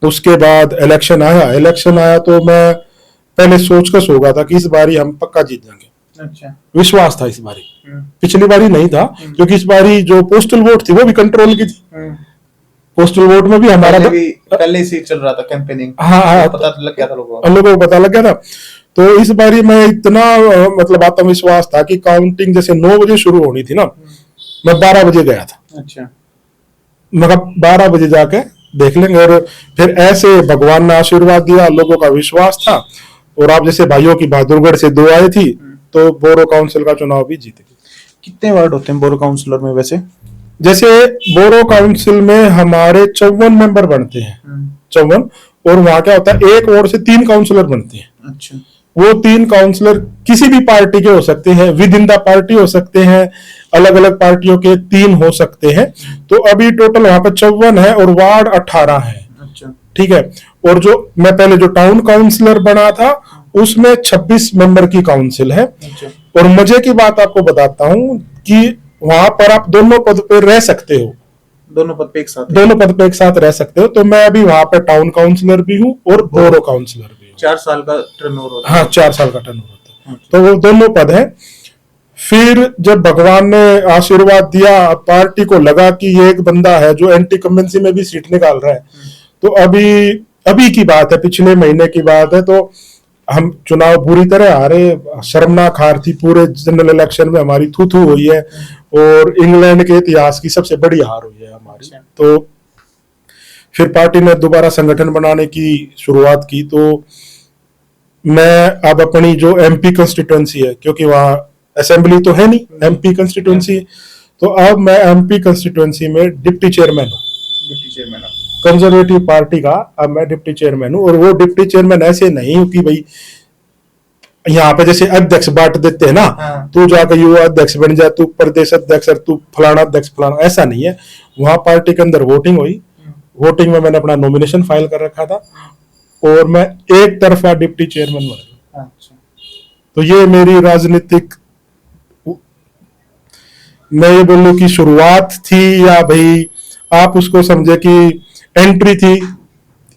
उसके बाद इलेक्शन आया तो मैं पहले सोचकर सो गया था कि इस बारी हम पक्का जीत जाएंगे। अच्छा। विश्वास था इस बारी, पिछली बारी नहीं था, क्योंकि इस बारी जो पोस्टल वोट थी वो भी कंट्रोल की थी। पोस्टल वोट में भी हमारा पहले से चल रहा था कैंपेनिंग। हाँ, पता लग गया था लोगों को पता लग गया था। तो इस बारी मैं इतना मतलब आत्मविश्वास था कि काउंटिंग जैसे 9 बजे शुरू होनी थी ना, मैं 12 बजे गया था। अच्छा। मतलब 12 बजे जाके देख लेंगे। और फिर ऐसे भगवान ने आशीर्वाद दिया, लोगों का विश्वास था, और आप जैसे भाइयों की बहादुरगढ़ से 2 आई थी, तो बोरो काउंसिल का चुनाव भी जीते। कितने वार्ड होते हैं बोरो काउंसिलर में वैसे? जैसे बोरो काउंसिल में हमारे 54 मेंबर बनते हैं, 54। और वहां क्या होता है, एक वार्ड से 3 काउंसिलर बनते हैं। अच्छा। वो 3 काउंसिलर किसी भी पार्टी के हो सकते हैं, विद इन द पार्टी हो सकते हैं, अलग अलग पार्टियों के 3 हो सकते हैं। तो अभी टोटल वहां पे 54 है और वार्ड 18 है। अच्छा। ठीक है। और जो मैं पहले जो टाउन काउंसिलर बना था, उसमें 26 मेंबर की काउंसिल है। अच्छा। और मजे की बात आपको बताता हूं कि वहां पर आप दोनों पद पे रह सकते हो, दोनों पद पे एक साथ रह सकते हो। तो मैं अभी वहां पे टाउन काउंसिलर भी हूँ और बोरो काउंसिलर भी हूँ। 4 साल का टर्नओवर होता है। हाँ, 4 साल का टर्नओवर होता है। तो वो दोनों पद है। फिर जब भगवान ने आशीर्वाद दिया, पार्टी को लगा कि ये एक बंदा है जो एंटी कम्बेंसी में भी सीट निकाल रहा है, तो अभी की बात है, पिछले महीने की बात है। तो हम चुनाव बुरी तरह हारे, शर्मनाक हार थी। पूरे जनरल इलेक्शन में हमारी थू हुई है, और इंग्लैंड के इतिहास की सबसे बड़ी हार हुई है हमारी। तो फिर पार्टी ने दोबारा संगठन बनाने की शुरुआत की। तो मैं अब अपनी जो एमपी कंस्टिट्यूएंसी है, क्योंकि वहां असेंबली तो है नहीं, एमपी कंस्टिट्यूएंसी, तो अब मैं एमपी कंस्टिट्यूएंसी में डिप्टी चेयरमैन हूँ। कंजर्वेटिव पार्टी का अब मैं डिप्टी चेयरमैन हूँ। और वो डिप्टी चेयरमैन ऐसे नहीं हूँ कि भाई यहाँ पे जैसे अध्यक्ष बांट देते हैं ना, तू जाकर युवा अध्यक्ष बन जा, तू प्रदेश अध्यक्ष, और तू फलाना अध्यक्ष फलाना, ऐसा नहीं है। वहां पार्टी के अंदर वोटिंग हुई, वोटिंग में मैंने अपना नॉमिनेशन फाइल कर रखा था, और मैं एक तरफा डिप्टी चेयरमैन बना। तो ये मेरी राजनीतिक, मैं ये बोलूं कि शुरुआत थी, या भाई आप उसको समझे कि एंट्री थी।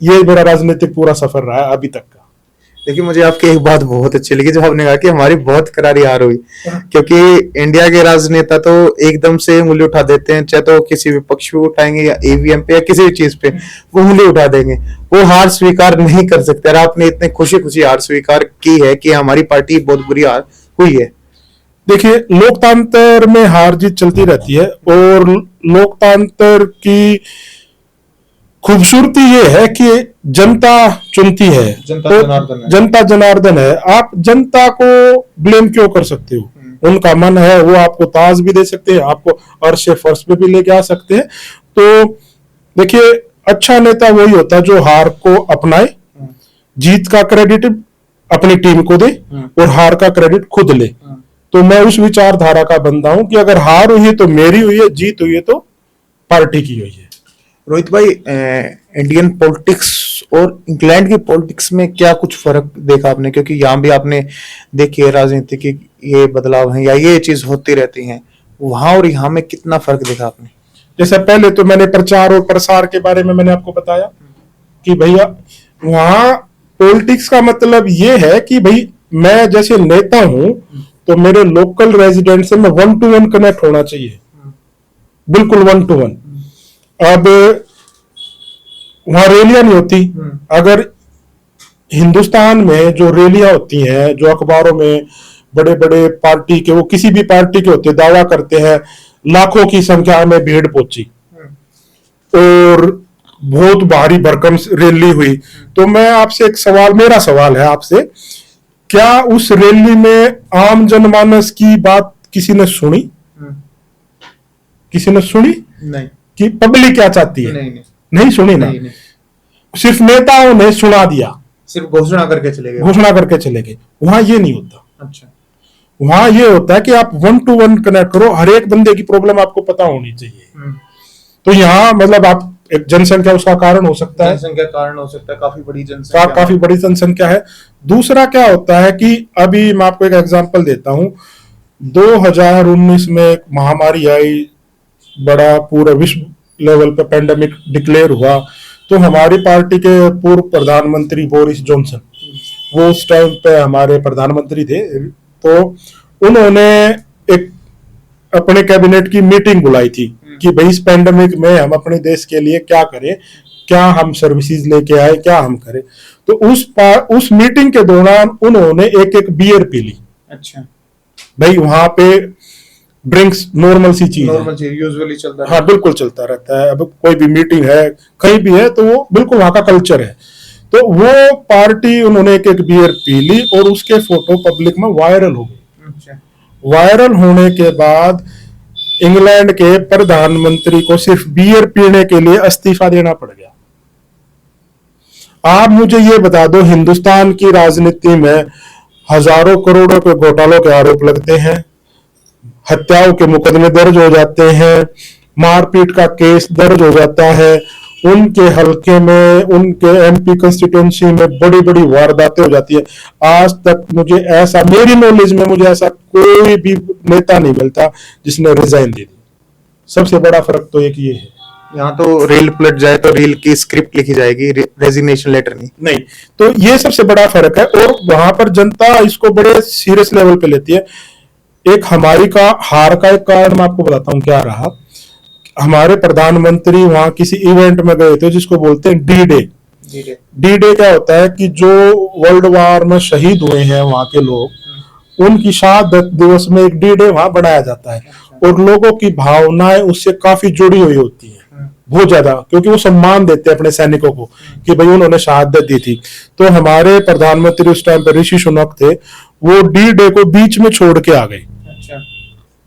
ये मेरा राजनीतिक पूरा सफर रहा है अभी तक का। देखिए, मुझे आपकी एक बात बहुत अच्छी लगी जब आपने कहा कि हमारी बहुत करारी हार हुई, क्योंकि इंडिया के राजनेता तो एकदम से उंगली उठा देते हैं, चाहे तो किसी भी पक्ष पे उठाएंगे या ईवीएम पे या किसी भी चीज पे वो उंगली उठा देंगे, वो हार स्वीकार नहीं कर सकते। और आपने इतने खुशी खुशी हार स्वीकार की है कि हमारी पार्टी बहुत बुरी हार हुई है। देखिए, लोकतंत्र में हार जीत चलती रहती है, और लोकतंत्र की खूबसूरती ये है कि जनता चुनती है, जनता जनार्दन है। आप जनता को ब्लेम क्यों कर सकते हो? उनका मन है, वो आपको ताज भी दे सकते हैं, आपको अर्श फर्श पे भी लेके आ सकते हैं। तो देखिए, अच्छा नेता वही होता है जो हार को अपनाए, जीत का क्रेडिट अपनी टीम को दे और हार का क्रेडिट खुद ले। तो मैं उस विचारधारा का बंदा हूं कि अगर हार हुई है तो मेरी हुई है, जीत हुई है तो पार्टी की हुई है। रोहित भाई, इंडियन पॉलिटिक्स और इंग्लैंड की पॉलिटिक्स में क्या कुछ फर्क देखा आपने? क्योंकि यहाँ भी आपने देखी है राजनीति की ये बदलाव है या ये चीज होती रहती है, वहां और यहाँ में कितना फर्क देखा आपने? जैसे पहले तो मैंने प्रचार और प्रसार के बारे में मैंने आपको बताया कि भैया वहां पॉलिटिक्स का मतलब ये है कि भाई मैं जैसे नेता हूं तो मेरे लोकल रेजिडेंट से मैं 1-to-1 कनेक्ट होना चाहिए, बिल्कुल 1-to-1। अब वहां रैलियां नहीं होती। अगर हिंदुस्तान में जो रैलियां होती हैं, जो अखबारों में बड़े बड़े पार्टी के, वो किसी भी पार्टी के होते, दावा करते हैं लाखों की संख्या में भीड़ पहुंची और बहुत भारी भरकम रैली हुई। तो मैं आपसे एक सवाल, मेरा सवाल है आपसे क्या उस रैली में आम जनमानस की बात किसी ने सुनी? किसी ने सुनी नहीं, कि पब्लिक क्या चाहती है? नहीं, नहीं, नहीं सुनी ना। नहीं, नहीं, सिर्फ नेताओं ने सुना दिया, सिर्फ घोषणा करके चले गए। घोषणा करके चले गए। वहां ये नहीं होता। अच्छा, वहां ये होता है कि आप 1-to-1 कनेक्ट करो, हर एक बंदे की प्रॉब्लम आपको पता होनी चाहिए। तो यहाँ मतलब आप एक जनसंख्या उसका कारण हो सकता है, जनसंख्या कारण हो सकता है, काफी बड़ी जनसंख्या, काफी बड़ी जनसंख्या है। दूसरा क्या होता है कि अभी मैं आपको एक एग्जांपल देता हूं। 2019 में एक महामारी आई, बड़ा पूरा विश्व लेवल पे पेंडेमिक डिक्लेयर हुआ। तो हमारी पार्टी के पूर्व प्रधानमंत्री बोरिस जॉनसन, वो उस टाइम पे हमारे प्रधानमंत्री थे, तो उन्होंने एक अपने कैबिनेट की मीटिंग बुलाई थी कि भाई इस पेंडेमिक में हम अपने देश के लिए क्या करें, क्या हम सर्विसेज लेके आए, क्या हम करें। तो उस मीटिंग के दौरान उन्होंने एक बियर पी ली। अच्छा, भाई वहां पे ड्रिंक्स नॉर्मल सी चीज है, नॉर्मल चीज यूजुअली चलता है। हाँ बिल्कुल चलता रहता है। अब कोई भी मीटिंग है कहीं भी है तो वो बिल्कुल वहां का कल्चर है। तो वो पार्टी उन्होंने एक बियर पी ली और उसके फोटो पब्लिक में वायरल हो गए। अच्छा, वायरल होने के बाद इंग्लैंड के प्रधानमंत्री को सिर्फ बियर पीने के लिए इस्तीफा देना पड़ गया। आप मुझे ये बता दो, हिंदुस्तान की राजनीति में हजारों करोड़ों के घोटालों के आरोप लगते हैं, हत्याओं के मुकदमे दर्ज हो जाते हैं, मारपीट का केस दर्ज हो जाता है, उनके हलके में, उनके एमपी कंस्टिट्यूंसी में बड़ी बड़ी वारदातें हो जाती है। आज तक मुझे ऐसा, मेरी नॉलेज में मुझे ऐसा कोई भी नेता नहीं मिलता जिसने रिजाइन दे दी। सबसे बड़ा फर्क तो एक ये है। यहाँ तो रेल पलट जाए तो रेल की स्क्रिप्ट लिखी जाएगी, रेजिग्नेशन लेटर नहीं। तो ये सबसे बड़ा फर्क है और वहां पर जनता इसको बड़े सीरियस लेवल पे लेती है। एक हमारी का हार का एक कारण मैं आपको बताता हूँ क्या रहा। हमारे प्रधानमंत्री वहां किसी इवेंट में गए थे जिसको बोलते हैं डी डे। डी डे क्या होता है कि जो वर्ल्ड वॉर में शहीद हुए हैं वहां के लोग, उनकी शहादत दिवस में एक डी डे वहां बनाया जाता है और लोगों की भावनाएं उससे काफी जुड़ी हुई होती है, बहुत ज्यादा, क्योंकि वो सम्मान देते हैं अपने सैनिकों को कि भाई उन्होंने शहादत दी थी। तो हमारे प्रधानमंत्री उस टाइम पर ऋषि सुनक थे, वो डी डे को बीच में छोड़ के आ गए। अच्छा,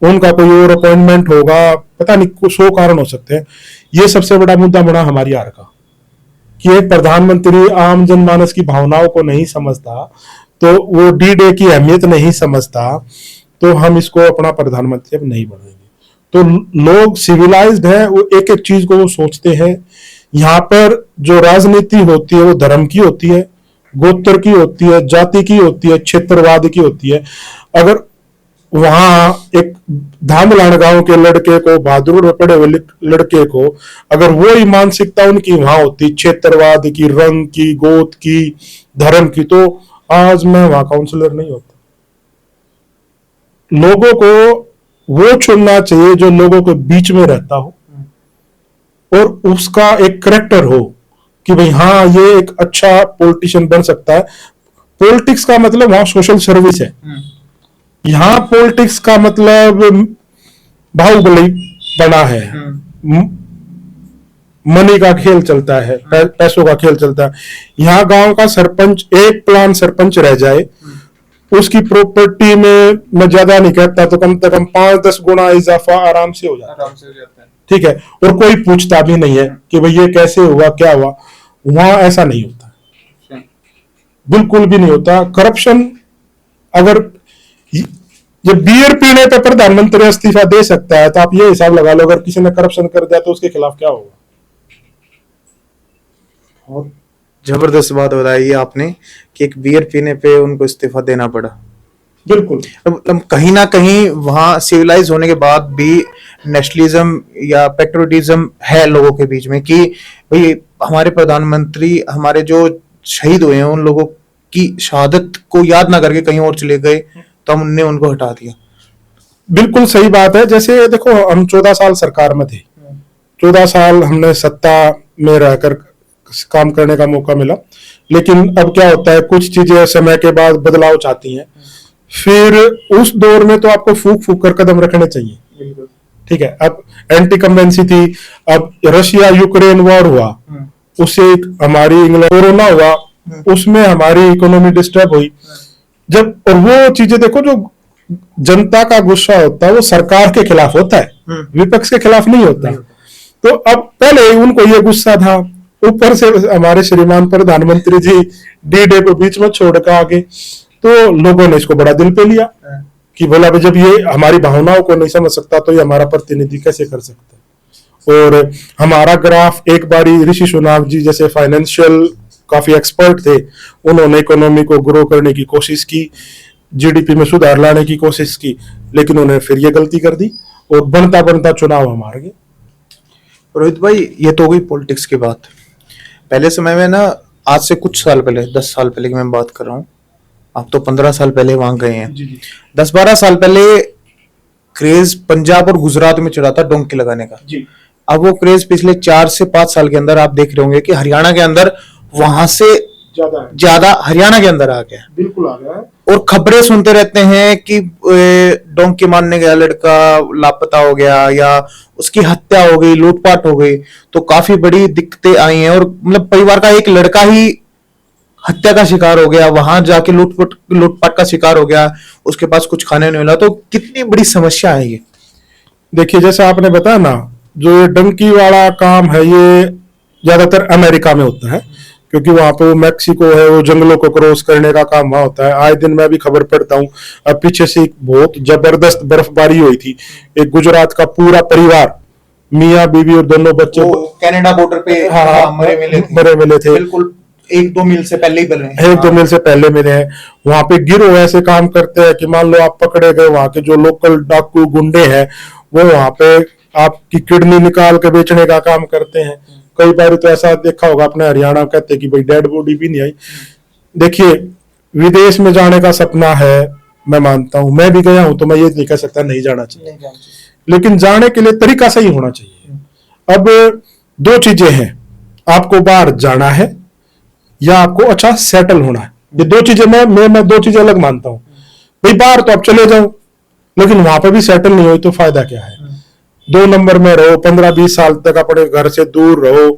उनका कोई और अपॉइंटमेंट होगा, पता नहीं, कुछ 100 कारण हो सकते हैं। ये सबसे बड़ा मुद्दा बना हमारी हार का कि एक प्रधानमंत्री आम जनमानस की भावनाओं को नहीं समझता, तो वो डी डे की अहमियत नहीं समझता, तो हम इसको अपना प्रधानमंत्री अब नहीं बनाएंगे। तो लोग सिविलाइज्ड है, वो एक एक चीज को वो सोचते हैं। यहाँ पर जो राजनीति होती है वो धर्म की होती है, गोत्र की होती है, जाति की होती है, क्षेत्रवाद की होती है। अगर वहां एक धामलाण गांव के लड़के को, बहादुर में पड़े हुए लड़के को, अगर वो ही मानसिकता उनकी वहां होती, क्षेत्रवाद की, रंग की, गोत की, धर्म की, तो आज मैं वहां काउंसलर नहीं होता। लोगों को वो चुनना चाहिए जो लोगों के बीच में रहता हो और उसका एक करेक्टर हो कि भाई हाँ ये एक अच्छा पॉलिटिशियन बन सकता है। पॉलिटिक्स का मतलब वहां सोशल सर्विस है, यहाँ पॉलिटिक्स का मतलब बाहुबली बना है, मनी का खेल चलता है, पैसों का खेल चलता है। यहाँ गांव का सरपंच, एक प्लान सरपंच रह जाए, उसकी प्रॉपर्टी में मैं ज्यादा नहीं कहता तो कम से कम 5-10 गुना इजाफा आराम से हो जाता है। ठीक है, और कोई पूछता भी नहीं है कि भाई ये कैसे हुआ, क्या हुआ। वहां ऐसा नहीं होता, बिल्कुल भी नहीं होता। करप्शन, अगर जब बियर पीने पे प्रधानमंत्री इस्तीफा दे सकता है तो आप ये हिसाब लगा लो अगर किसी ने करप्शन कर दिया तो उसके खिलाफ क्या होगा। बहुत जबरदस्त बात बताई आपने कि एक बियर पीने पे उनको इस्तीफा देना पड़ा। बिल्कुल, अब कहीं ना कहीं वहां सिविलाइज होने के बाद भी नेशनलिज्म या पेट्रोटिज्म है लोगों के बीच में कि भाई हमारे प्रधानमंत्री, हमारे जो शहीद हुए हैं, उन लोगों की शहादत को याद ना करके कहीं और चले गए तो हमने उनको हटा दिया। बिल्कुल सही बात है। जैसे देखो, हम 14 साल सरकार में थे, 14 साल हमने सत्ता में रहकर काम करने का मौका मिला, लेकिन अब क्या होता है, कुछ चीजें समय के बाद बदलाव चाहती हैं। फिर उस दौर में तो आपको फूक फूक कर कदम रखने चाहिए। ठीक है, अब एंटी कम्बेंसी थी, अब रशिया यूक्रेन वॉर हुआ, उससे हमारी इंग्लैंड, कोरोना हुआ, उसमें हमारी इकोनॉमी डिस्टर्ब हुई। जब और वो चीजें देखो, जो जनता का गुस्सा होता है वो सरकार के खिलाफ होता है, विपक्ष के खिलाफ नहीं होता। तो अब पहले उनको ये गुस्सा था, ऊपर से हमारे श्रीमान प्रधानमंत्री जी डी-डे को बीच में छोड़ कर आगे, तो लोगों ने इसको बड़ा दिल पे लिया कि बोला भाई जब ये हमारी भावनाओं को नहीं समझ सकता तो ये हमारा प्रतिनिधि कैसे कर सकता है। और हमारा ग्राफ एक बारी ऋषि सुनाक जी जैसे फाइनेंशियल काफी एक्सपर्ट थे, उन्होंने इकोनॉमी को ग्रो करने की कोशिश की, जीडीपी में सुधार लाने की कोशिश की, लेकिन उन्होंने फिर ये गलती कर दी और बनता बनता चुनाव हम हार गए। रोहित भाई, ये तो हो गई पॉलिटिक्स की बात। पहले समय में ना, आज से कुछ साल पहले, 10 साल पहले की मैं बात कर रहा हूँ, आप तो 15 साल पहले वहां गए हैं। 10-12 साल पहले क्रेज पंजाब और गुजरात में चढ़ा था डोंकी लगाने का। अब वो क्रेज पिछले 4 से 5 साल के अंदर आप देख रहे होंगे कि हरियाणा के अंदर वहां से ज्यादा हरियाणा के अंदर आ गया, बिल्कुल आ गया है। और खबरें सुनते रहते हैं कि डोंकी मारने गया लड़का लापता हो गया या उसकी हत्या हो गई, लूटपाट हो गई, तो काफी बड़ी दिक्कतें आई हैं। और मतलब परिवार का एक लड़का ही हत्या का शिकार हो गया, वहां जाके लूटपाट का शिकार हो गया, उसके पास कुछ खाने नहीं मिला, तो कितनी बड़ी समस्या है ये। देखिए, जैसे आपने बताया ना, जो ये डंकी वाला काम है ये ज्यादातर अमेरिका में होता है, क्योंकि वहां पे वो मैक्सिको है, वो जंगलों को क्रॉस करने का काम वहां होता है। आए दिन मैं भी खबर पढ़ता हूँ। अब पीछे से एक बहुत जबरदस्त बर्फबारी हुई थी, एक गुजरात का पूरा परिवार, मियाँ बीवी और दोनों बच्चे कनाडा बॉर्डर पे मरे मिले थे। बिल्कुल 1-2 मील से पहले ही मिल रहे हैं, 1-2 मील से पहले मिले हैं। वहां पे गिरोह ऐसे काम करते हैं कि मान लो आप पकड़े गए, वहां के जो लोकल डाकू गुंडे हैं वो वहां पे आपकी किडनी निकाल के बेचने का काम करते हैं। कई बार तो ऐसा देखा होगा अपने हरियाणा, कहते कि भाई डेड बॉडी भी नहीं आई। देखिए, विदेश में जाने का सपना है, मैं मानता हूं, मैं भी गया हूं, तो मैं ये नहीं कह सकता नहीं जाना चाहिए, लेकिन जाने के लिए तरीका सही होना चाहिए। अब 2 चीजें हैं, आपको बाहर जाना है या आपको अच्छा सेटल होना है। ये 2 चीजें मैं 2 चीजें अलग मानता हूं। भाई बाहर तो आप चले जाओ, लेकिन वहां पे भी सेटल नहीं हुई तो फायदा क्या है। 2 नंबर में रहो, 15-20 साल तक अपने घर से दूर रहो।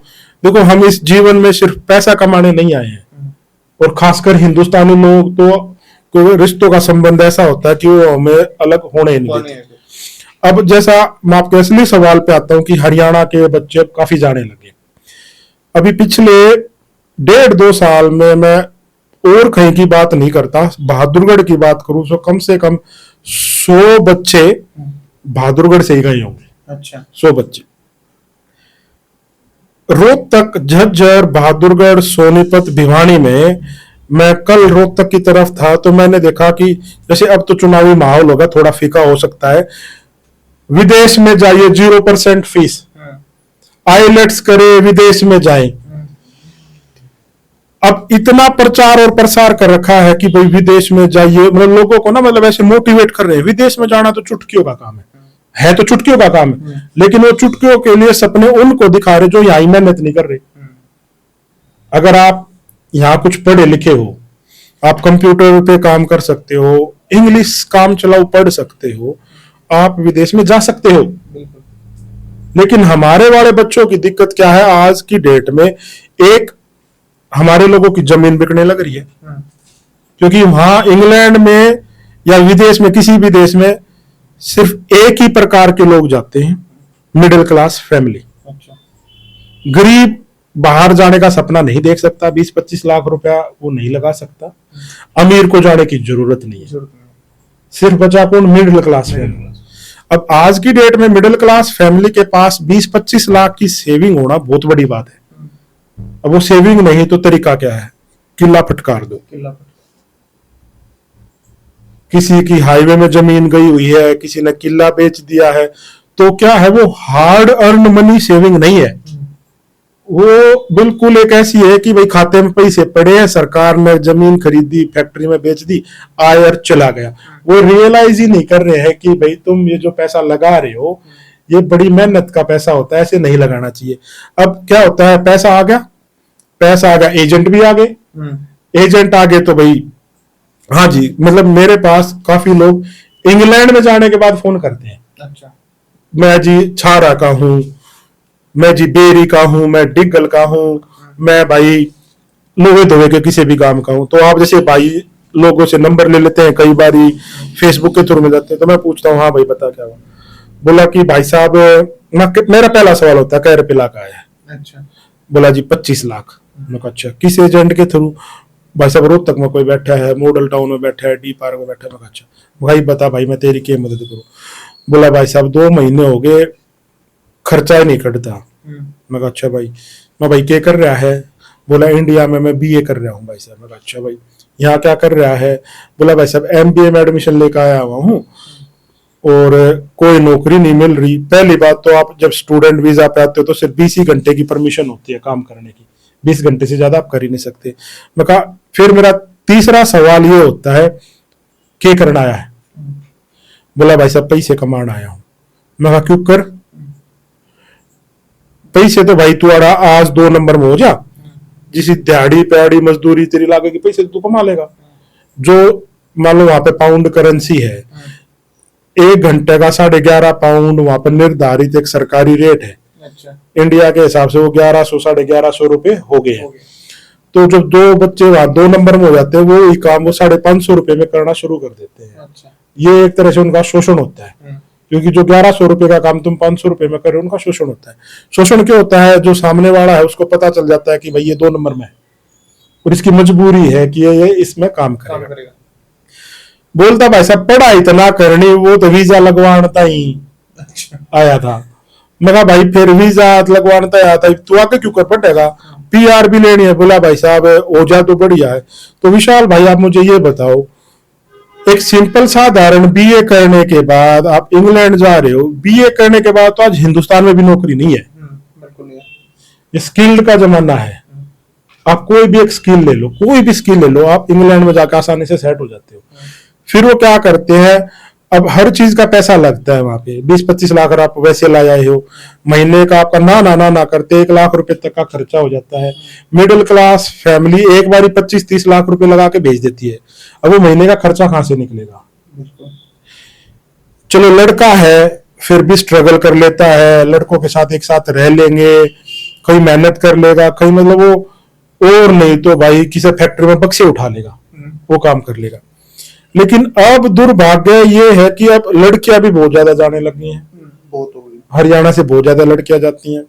देखो, हम इस जीवन में सिर्फ पैसा कमाने नहीं आए हैं, और खासकर हिंदुस्तानी लोग तो रिश्तों का संबंध ऐसा होता है कि वो हमें अलग होने नहीं देते। अब जैसा मैं आपके असली सवाल पे आता हूं कि हरियाणा के बच्चे अब काफी जाने लगे। अभी पिछले 1.5-2 साल में मैं और कहीं की बात नहीं करता, बहादुरगढ़ की बात करूं तो कम से कम 100 बच्चे बहादुरगढ़ से ही गए होंगे। अच्छा, 100 बच्चे। रोहतक, झज्जर, बहादुरगढ़, सोनीपत, भिवानी में मैं कल रोहतक की तरफ था, तो मैंने देखा कि जैसे अब तो चुनावी माहौल होगा, थोड़ा फीका हो सकता है, विदेश में जाइए 0% फीस, आईलेट्स करे विदेश में जाए। अब इतना प्रचार और प्रसार कर रखा है कि भाई विदेश में जाइए, मतलब लोगों को ना, मतलब ऐसे मोटिवेट कर रहे हैं। विदेश में जाना तो चुटकियों का काम है तो चुटकियों का काम है, लेकिन वो चुटकियों के लिए सपने उनको दिखा रहे जो यहां मेहनत नहीं कर रहे। अगर आप यहां कुछ पढ़े लिखे हो, आप कंप्यूटर पे काम कर सकते हो, इंग्लिश काम चलाओ पढ़ सकते हो, आप विदेश में जा सकते हो। लेकिन हमारे वाले बच्चों की दिक्कत क्या है आज की डेट में, एक हमारे लोगों की जमीन बिकने लग रही है, क्योंकि वहां इंग्लैंड में या विदेश में, किसी भी देश में सिर्फ एक ही प्रकार के लोग जाते हैं, मिडिल क्लास फैमिली। गरीब बाहर जाने का सपना नहीं देख सकता, 20-25 लाख रुपया वो नहीं लगा सकता। अमीर को जाने की जरूरत नहीं है, सिर्फ बचा कौन? Middle class family. अब आज की डेट में मिडिल क्लास फैमिली के पास 20-25 लाख की सेविंग होना बहुत बड़ी बात है। अब वो सेविंग नहीं तो तरीका क्या है? किला फटकार दो। किसी की हाईवे में जमीन गई हुई है, किसी ने किला बेच दिया है, तो क्या है, वो हार्ड अर्न मनी सेविंग नहीं है, वो बिल्कुल एक ऐसी है कि भाई खाते में पैसे पड़े हैं, सरकार ने जमीन खरीदी, फैक्ट्री में बेच दी, आया और चला गया। वो रियलाइज ही नहीं कर रहे हैं कि भाई तुम ये जो पैसा लगा रहे हो ये बड़ी मेहनत का पैसा होता है, ऐसे नहीं लगाना चाहिए। अब क्या होता है, पैसा आ गया, एजेंट भी आ गए, एजेंट आ गए तो भाई हाँ जी, मतलब मेरे पास काफी लोग इंग्लैंड में जाने के बाद फोन करते हैं। अच्छा, मैं जी छारा का हूं, मैं जी बेरी का हूं, मैं डिगल का हूं, मैं भाई लोहे धोवे के किसी भी काम का हूं। तो आप जैसे भाई लोगों से नंबर ले लेते हैं, कई बार फेसबुक के थ्रू मिल जाते हैं। तो मैं पूछता हूँ, हाँ भाई बता क्या हुआ। बोला कि भाई साहब, मेरा पहला सवाल होता है, कै रुपये लाख आया है। अच्छा। बोला जी 25 लाख। मैं कहा अच्छा, किस एजेंट के थ्रू? भाई साहब रोहतक में कोई बैठा है, मॉडल टाउन में बैठा है, डी पार्क में बैठा है। मैं कहा अच्छा भाई बता भाई मैं तेरी क्या मदद करूँ। बोला भाई साहब 2 महीने हो गए, खर्चा ही नहीं कटता। मैं कहा अच्छा भाई। मैं भाई क्या कर रहा है? बोला इंडिया में मैं बीए कर रहा हूँ भाई साहब। मैं कहा अच्छा भाई, यहाँ क्या कर रहा है? बोला भाई साहब एमबीए में एडमिशन लेकर आया हुआ हूँ और कोई नौकरी नहीं मिल रही। पहली बात तो आप जब स्टूडेंट वीजा पे आते हो तो सिर्फ 20 ही घंटे की परमिशन होती है काम करने की, 20 घंटे से ज्यादा आप कर ही नहीं सकते। मैं कहा फिर मेरा तीसरा सवाल ये होता है, क्या करना आया है? बोला भाई साहब पैसे कमाना आया हूं। मैं कहा क्यों कर? पैसे तो भाई तू अड़ा आज 2 नंबर में हो जा, जिस दिहाड़ी पैड़ी मजदूरी तेरी लागेगी पैसे तू कमा लेगा। जो मान लो वहां पे पाउंड करेंसी है, 1 घंटे का 11.5 पाउंड वहां पर निर्धारित एक सरकारी रेट है। अच्छा। इंडिया के हिसाब से वो 1100 1150 रुपए हो गए हैं। तो जब 2 बच्चे वहां 2 नंबर में हो जाते हैं, वो काम वो 550 रुपए में करना शुरू कर देते हैं। अच्छा। ये एक तरह से उनका शोषण होता है, क्योंकि जो 1100 रुपए का काम तुम 500 रुपए में कर रहे हो, उनका शोषण होता है। शोषण क्यों होता है? जो सामने वाला है उसको पता चल जाता है कि भाई ये 2 नंबर में है और इसकी मजबूरी है कि ये इसमें काम करेगा। बोलता भाई साहब पढ़ाई इतना करनी, वो तो वीजा लगवाना ही आया था। मैं कहा भाई फिर वीजा लगवाना आया था, तू आगे क्यों कर पड़ेगा? पीआर भी लेनी है। बोला भाई साहब हो जाए तो बढ़िया है। तो विशाल भाई आप मुझे ये बताओ, एक सिंपल साधारण बीए करने के बाद आप इंग्लैंड जा रहे हो, बीए करने के बाद तो आज हिंदुस्तान में भी नौकरी नहीं है। बिल्कुल नहीं है। ये स्किल्ड का जमाना है। आप कोई भी एक स्किल ले लो, कोई भी स्किल ले लो, आप इंग्लैंड में जाकर आसानी से सेट हो जाते हो। फिर वो क्या करते हैं, अब हर चीज का पैसा लगता है वहां पे। 20-25 लाख आप वैसे ला आए हो, महीने का आपका ना करते 1 लाख रुपए तक का खर्चा हो जाता है। मिडिल क्लास फैमिली एक बार 25-30 लाख रुपए लगा के भेज देती है। अब वो महीने का खर्चा कहां से निकलेगा? चलो लड़का है फिर भी स्ट्रगल कर लेता है, लड़कों के साथ एक साथ रह लेंगे, कहीं मेहनत कर लेगा, कहीं मतलब वो और नहीं तो भाई किसी फैक्ट्री में बक्से उठा लेगा, वो काम कर लेगा। लेकिन अब दुर्भाग्य ये है कि अब लड़कियां भी बहुत ज्यादा जाने लगी हैं। बहुत हो गई। हरियाणा से बहुत ज्यादा लड़कियां जाती हैं,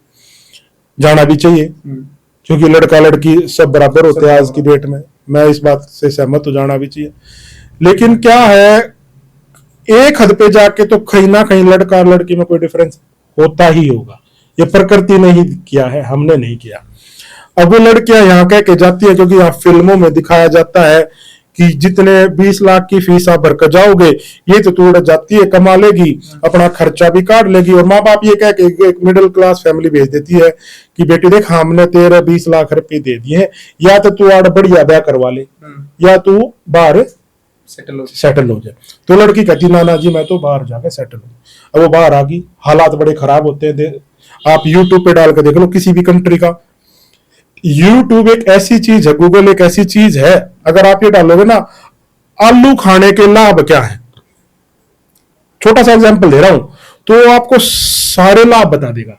जाना भी चाहिए क्योंकि लड़का लड़की सब बराबर होते हैं आज की डेट में। मैं इस बात से सहमत हूं, जाना भी चाहिए। लेकिन क्या है, एक हद पे जाके तो कहीं ना कहीं लड़का और लड़की में कोई डिफरेंस होता ही होगा। ये प्रकृति ने ही किया है, हमने नहीं किया। अब वो लड़कियां यहाँ कह के जाती है क्योंकि यहाँ फिल्मों में दिखाया जाता है कि जितने 20 लाख की फीस आप भर कर जाओगे, ये तो तू उड़ जाती है, कमा लेगी, अपना खर्चा भी काट लेगी। और माँ बाप ये कह के एक मिडिल क्लास फैमिली भेज देती है कि बेटी देख हमने तेरे 20 लाख रुपए दे दिए हैं, या तो तू आड़ बढ़िया ब्याह करवा ले या तू बाहर सेटल हो जाए। तो लड़की कहती नाना जी मैं तो बाहर जाके सेटल हूँ। अब वो बाहर आ गई, हालात बड़े खराब होते हैं। आप यूट्यूब पे डाल के देख लो किसी भी कंट्री का। यूट्यूब एक ऐसी चीज है, गूगल एक ऐसी चीज है, अगर आप ये डालोगे ना आलू खाने के लाभ क्या है, छोटा सा एग्जांपल दे रहा हूं, तो आपको सारे लाभ बता देगा।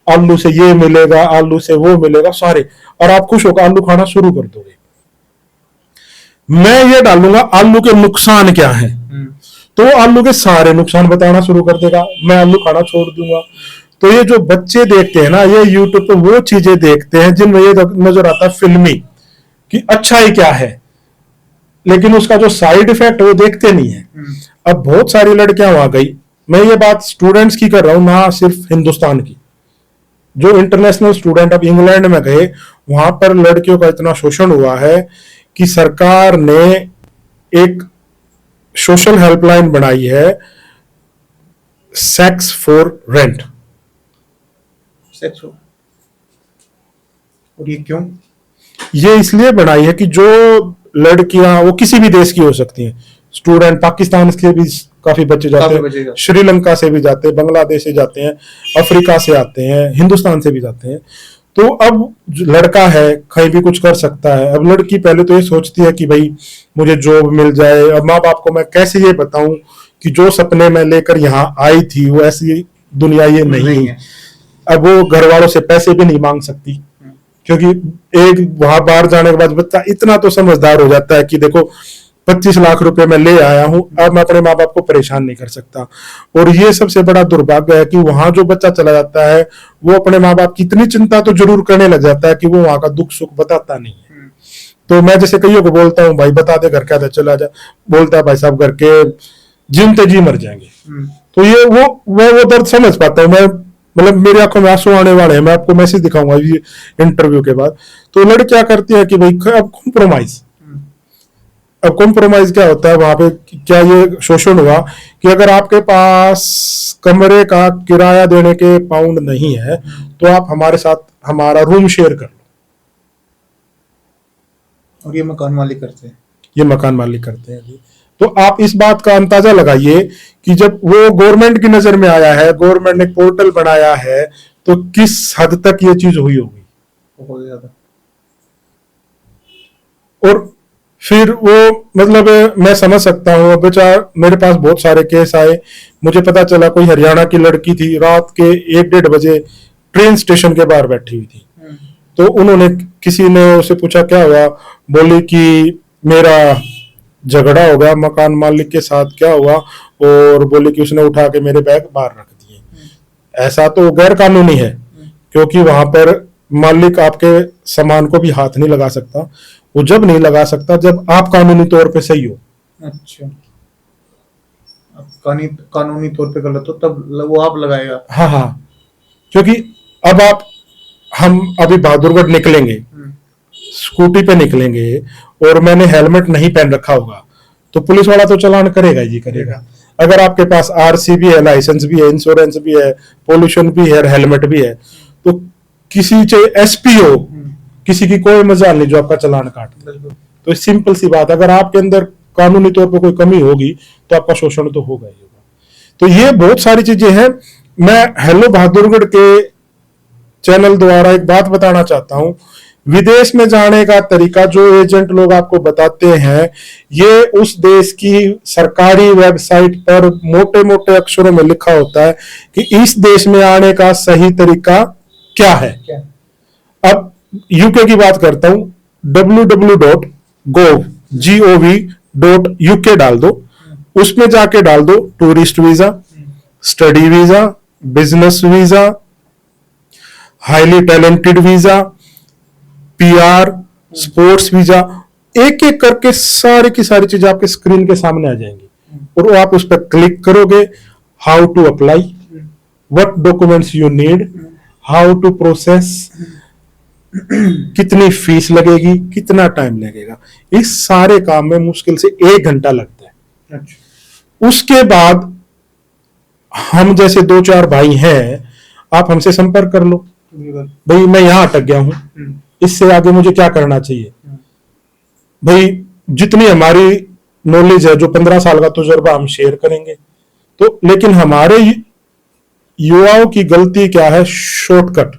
आलू से ये मिलेगा, आलू से वो मिलेगा, सारे, और आप खुश होकर आलू खाना शुरू कर दोगे। मैं ये डालूंगा आलू के नुकसान क्या है, तो आलू के सारे नुकसान बताना शुरू कर देगा। मैं आलू खाना छोड़ दूंगा। तो ये जो बच्चे देखते हैं ना, ये यूट्यूब पे वो चीजें देखते हैं जिनमें ये नजर आता है फिल्मी कि अच्छा ही क्या है, लेकिन उसका जो साइड इफेक्ट वो देखते नहीं है। अब बहुत सारी लड़कियां वहां गई, मैं ये बात स्टूडेंट्स की कर रहा हूं ना, सिर्फ हिंदुस्तान की। जो इंटरनेशनल स्टूडेंट अब इंग्लैंड में गए, वहां पर लड़कियों का इतना शोषण हुआ है कि सरकार ने एक सोशल हेल्पलाइन बनाई है, सेक्स फॉर रेंट। और ये क्यों? ये इसलिए बनाई है कि जो लड़कियां, वो किसी भी देश की हो सकती हैं, स्टूडेंट पाकिस्तान के भी काफी बच्चे जाते हैं, श्रीलंका से भी जाते हैं, बांग्लादेश से जाते हैं, अफ्रीका से आते हैं, हिंदुस्तान से भी जाते हैं। तो अब लड़का है कहीं भी कुछ कर सकता है। अब लड़की पहले तो ये सोचती है कि भाई मुझे जॉब मिल जाए। अब माँ बाप को मैं कैसे ये बताऊं कि जो सपने मैं लेकर यहाँ आई थी वो ऐसी दुनिया ये नहीं है। अब वो घर वालों से पैसे भी नहीं मांग सकती, क्योंकि एक वहां बाहर जाने के बाद बच्चा इतना तो समझदार हो जाता है कि देखो 25 लाख रुपए मैं ले आया हूं, अब मैं अपने माँ बाप को परेशान नहीं कर सकता। और ये सबसे बड़ा दुर्भाग्य है कि वहां जो बच्चा चला जाता है वो अपने माँ बाप की इतनी चिंता तो जरूर करने लग जाता है कि वो वहां का दुख सुख बताता नहीं है। तो मैं जैसे कईयों को बोलता हूँ, भाई बता दे घर क्या था, चला जा, बोलता है भाई साहब घर के जिनते जी मर जाएंगे। तो ये वो दर्द समझ पाता हूँ मैं, मतलब मेरी आंखों में आंसू आने वाले हैं। मैं आपको मैसेज दिखाऊंगा ये इंटरव्यू के बाद। तो लड़की क्या करती है कि भाई अब कॉम्प्रोमाइज, अब कॉम्प्रोमाइज क्या होता है वहां पे, क्या ये शोषण हुआ कि अगर आपके पास कमरे का किराया देने के पाउंड नहीं है तो आप हमारे साथ हमारा रूम शेयर कर लो। और ये मकान मालिक करते हैं, ये मकान मालिक करते हैं जी। तो आप इस बात का अंदाजा लगाइए कि जब वो गवर्नमेंट की नजर में आया है, गवर्नमेंट ने पोर्टल बनाया है, तो किस हद तक ये चीज हुई होगी। बहुत ज्यादा। और फिर वो मतलब मैं समझ सकता हूँ, बेचारा मेरे पास बहुत सारे केस आए, मुझे पता चला कोई हरियाणा की लड़की थी, रात के 1-1:30 बजे ट्रेन स्टेशन के बाहर बैठी हुई थी। तो उन्होंने, किसी ने उसे पूछा क्या हुआ, बोली कि मेरा झगड़ा हो गया मकान मालिक के साथ। क्या हुआ? और बोली कि उसने उठा के मेरे बैग बाहर रख दिए। ऐसा तो गैर कानूनी है, क्योंकि वहां पर मालिक आपके सामान को भी हाथ नहीं लगा सकता। वो जब नहीं लगा सकता जब आप कानूनी तौर पे सही हो। अच्छा, कानूनी तौर पे गलत हो तब वो आप लगाएगा। हाँ हाँ, क्योंकि अब हम अभी बहादुरगढ़ निकलेंगे, स्कूटी पे निकलेंगे और मैंने हेलमेट नहीं पहन रखा होगा तो पुलिस वाला तो चालान करेगा जी, करेगा। अगर आपके पास आरसी भी है, लाइसेंस भी है, इंश्योरेंस भी है, पोल्यूशन भी है, हेलमेट भी है, तो किसी चाहे एसपी हो, किसी की कोई मजाल नहीं जो आपका चालान काट दे। तो सिंपल सी बात, अगर आपके अंदर कानूनी तौर पर कोई कमी होगी तो आपका शोषण तो होगा ही होगा। तो ये बहुत सारी चीजें हैं। मैं हेलो बहादुरगढ़ के चैनल द्वारा एक बात बताना चाहता हूं, विदेश में जाने का तरीका जो एजेंट लोग आपको बताते हैं, ये उस देश की सरकारी वेबसाइट पर मोटे मोटे अक्षरों में लिखा होता है कि इस देश में आने का सही तरीका क्या है। अब यूके की बात करता हूं, www.gov.uk डाल दो, उसमें जाके डाल दो tourist visa, study visa, business visa, highly talented visa, PR, sports visa, एक एक करके सारी की सारी चीजें आपके स्क्रीन के सामने आ जाएंगी। और वो आप उस पर क्लिक करोगे, how to apply, what documents you need, how to process, कितनी फीस लगेगी, कितना टाइम लगेगा, इस सारे काम में मुश्किल से 1 घंटा लगता है। अच्छा। उसके बाद हम जैसे 2-4 भाई हैं, आप हमसे संपर्क कर लो, भाई मैं यहां अटक गया हूं, इससे आगे मुझे क्या करना चाहिए। भाई जितनी हमारी नॉलेज है, जो 15 साल का तजुर्बा, हम शेयर करेंगे। तो लेकिन हमारे युवाओं की गलती क्या है, शॉर्टकट।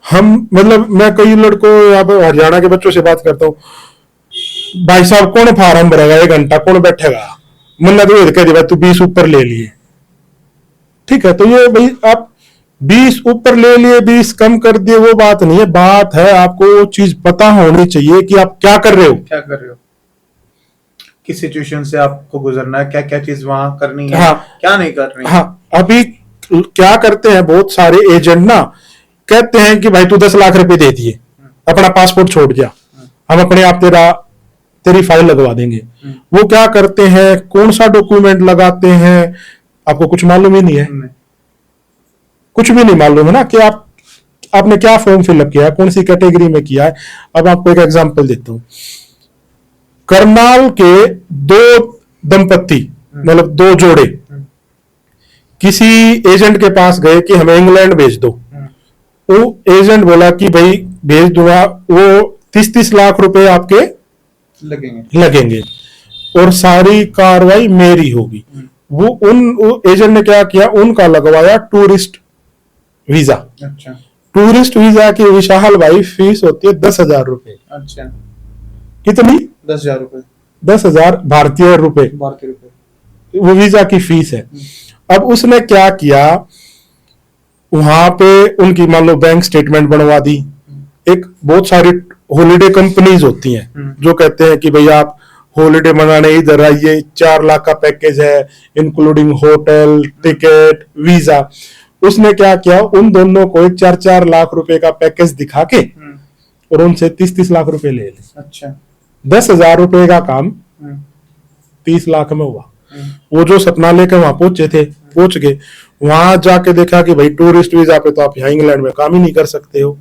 हम मतलब मैं कई लड़कों यहाँ पे हरियाणा के बच्चों से बात करता हूँ, भाई साहब कौन फार्म भरेगा 1 घंटा, कौन बैठेगा, मन्ना तो कह दिया तू 20 ऊपर ले लिए। ठीक है, तो ये भाई आप 20 ऊपर ले लिए, 20 कम कर दिए, वो बात नहीं है। बात है आपको वो चीज पता होनी चाहिए कि आप क्या कर रहे हो, क्या कर रहे हो, किस सिचुएशन से आपको गुजरना है, क्या क्या चीज वहां करनी है, हाँ, क्या नहीं करनी है। हाँ, अभी क्या करते हैं बहुत सारे एजेंट ना, कहते हैं कि भाई तू 10 लाख रुपए दे दिए, अपना पासपोर्ट छोड़ जा, हम अपने आप तेरी फाइल लगवा देंगे। वो क्या करते हैं, कौन सा डॉक्यूमेंट लगाते हैं, आपको कुछ मालूम ही नहीं है। कुछ भी नहीं मालूम है ना कि आपने क्या फॉर्म फिलअप किया है, कौन सी कैटेगरी में किया है। अब आपको एक एग्जांपल देता हूं, करनाल के 2 दंपत्ति, मतलब 2 जोड़े, किसी एजेंट के पास गए कि हमें इंग्लैंड भेज दो। वो एजेंट बोला कि भाई भेज दूंगा, वो 30-30 लाख रुपए आपके लगेंगे और सारी कार्रवाई मेरी होगी। वो एजेंट ने क्या किया, उनका लगवाया टूरिस्ट वीजा। अच्छा। टूरिस्ट वीजा की विशाल भाई फीस होती है 10,000 रुपए। अच्छा। कितनी? 10,000 रुपए। 10,000 भारतीय रुपए वो वीजा की फीस है। अब उसने क्या किया, वहां पे उनकी मान लो बैंक स्टेटमेंट बनवा दी। एक बहुत सारी हॉलिडे कंपनीज होती हैं जो कहते हैं कि भैया आप हॉलिडे मनाने इधर आइए, 4 लाख का पैकेज है इंक्लूडिंग होटल, टिकट, वीजा। उसने क्या किया, उन दोनों को 4-4 लाख रुपए का पैकेज दिखा के और उनसे 30-30 लाख रुपए ले ली। अच्छा। 10,000 रुपए का काम 30 लाख में हुआ। वो जो सपना लेकर वहां पहुंचे थे, पहुंच गए, वहां जाके देखा कि भाई टूरिस्ट वीजा पे तो आप यहाँ इंग्लैंड में काम ही नहीं कर सकते हो।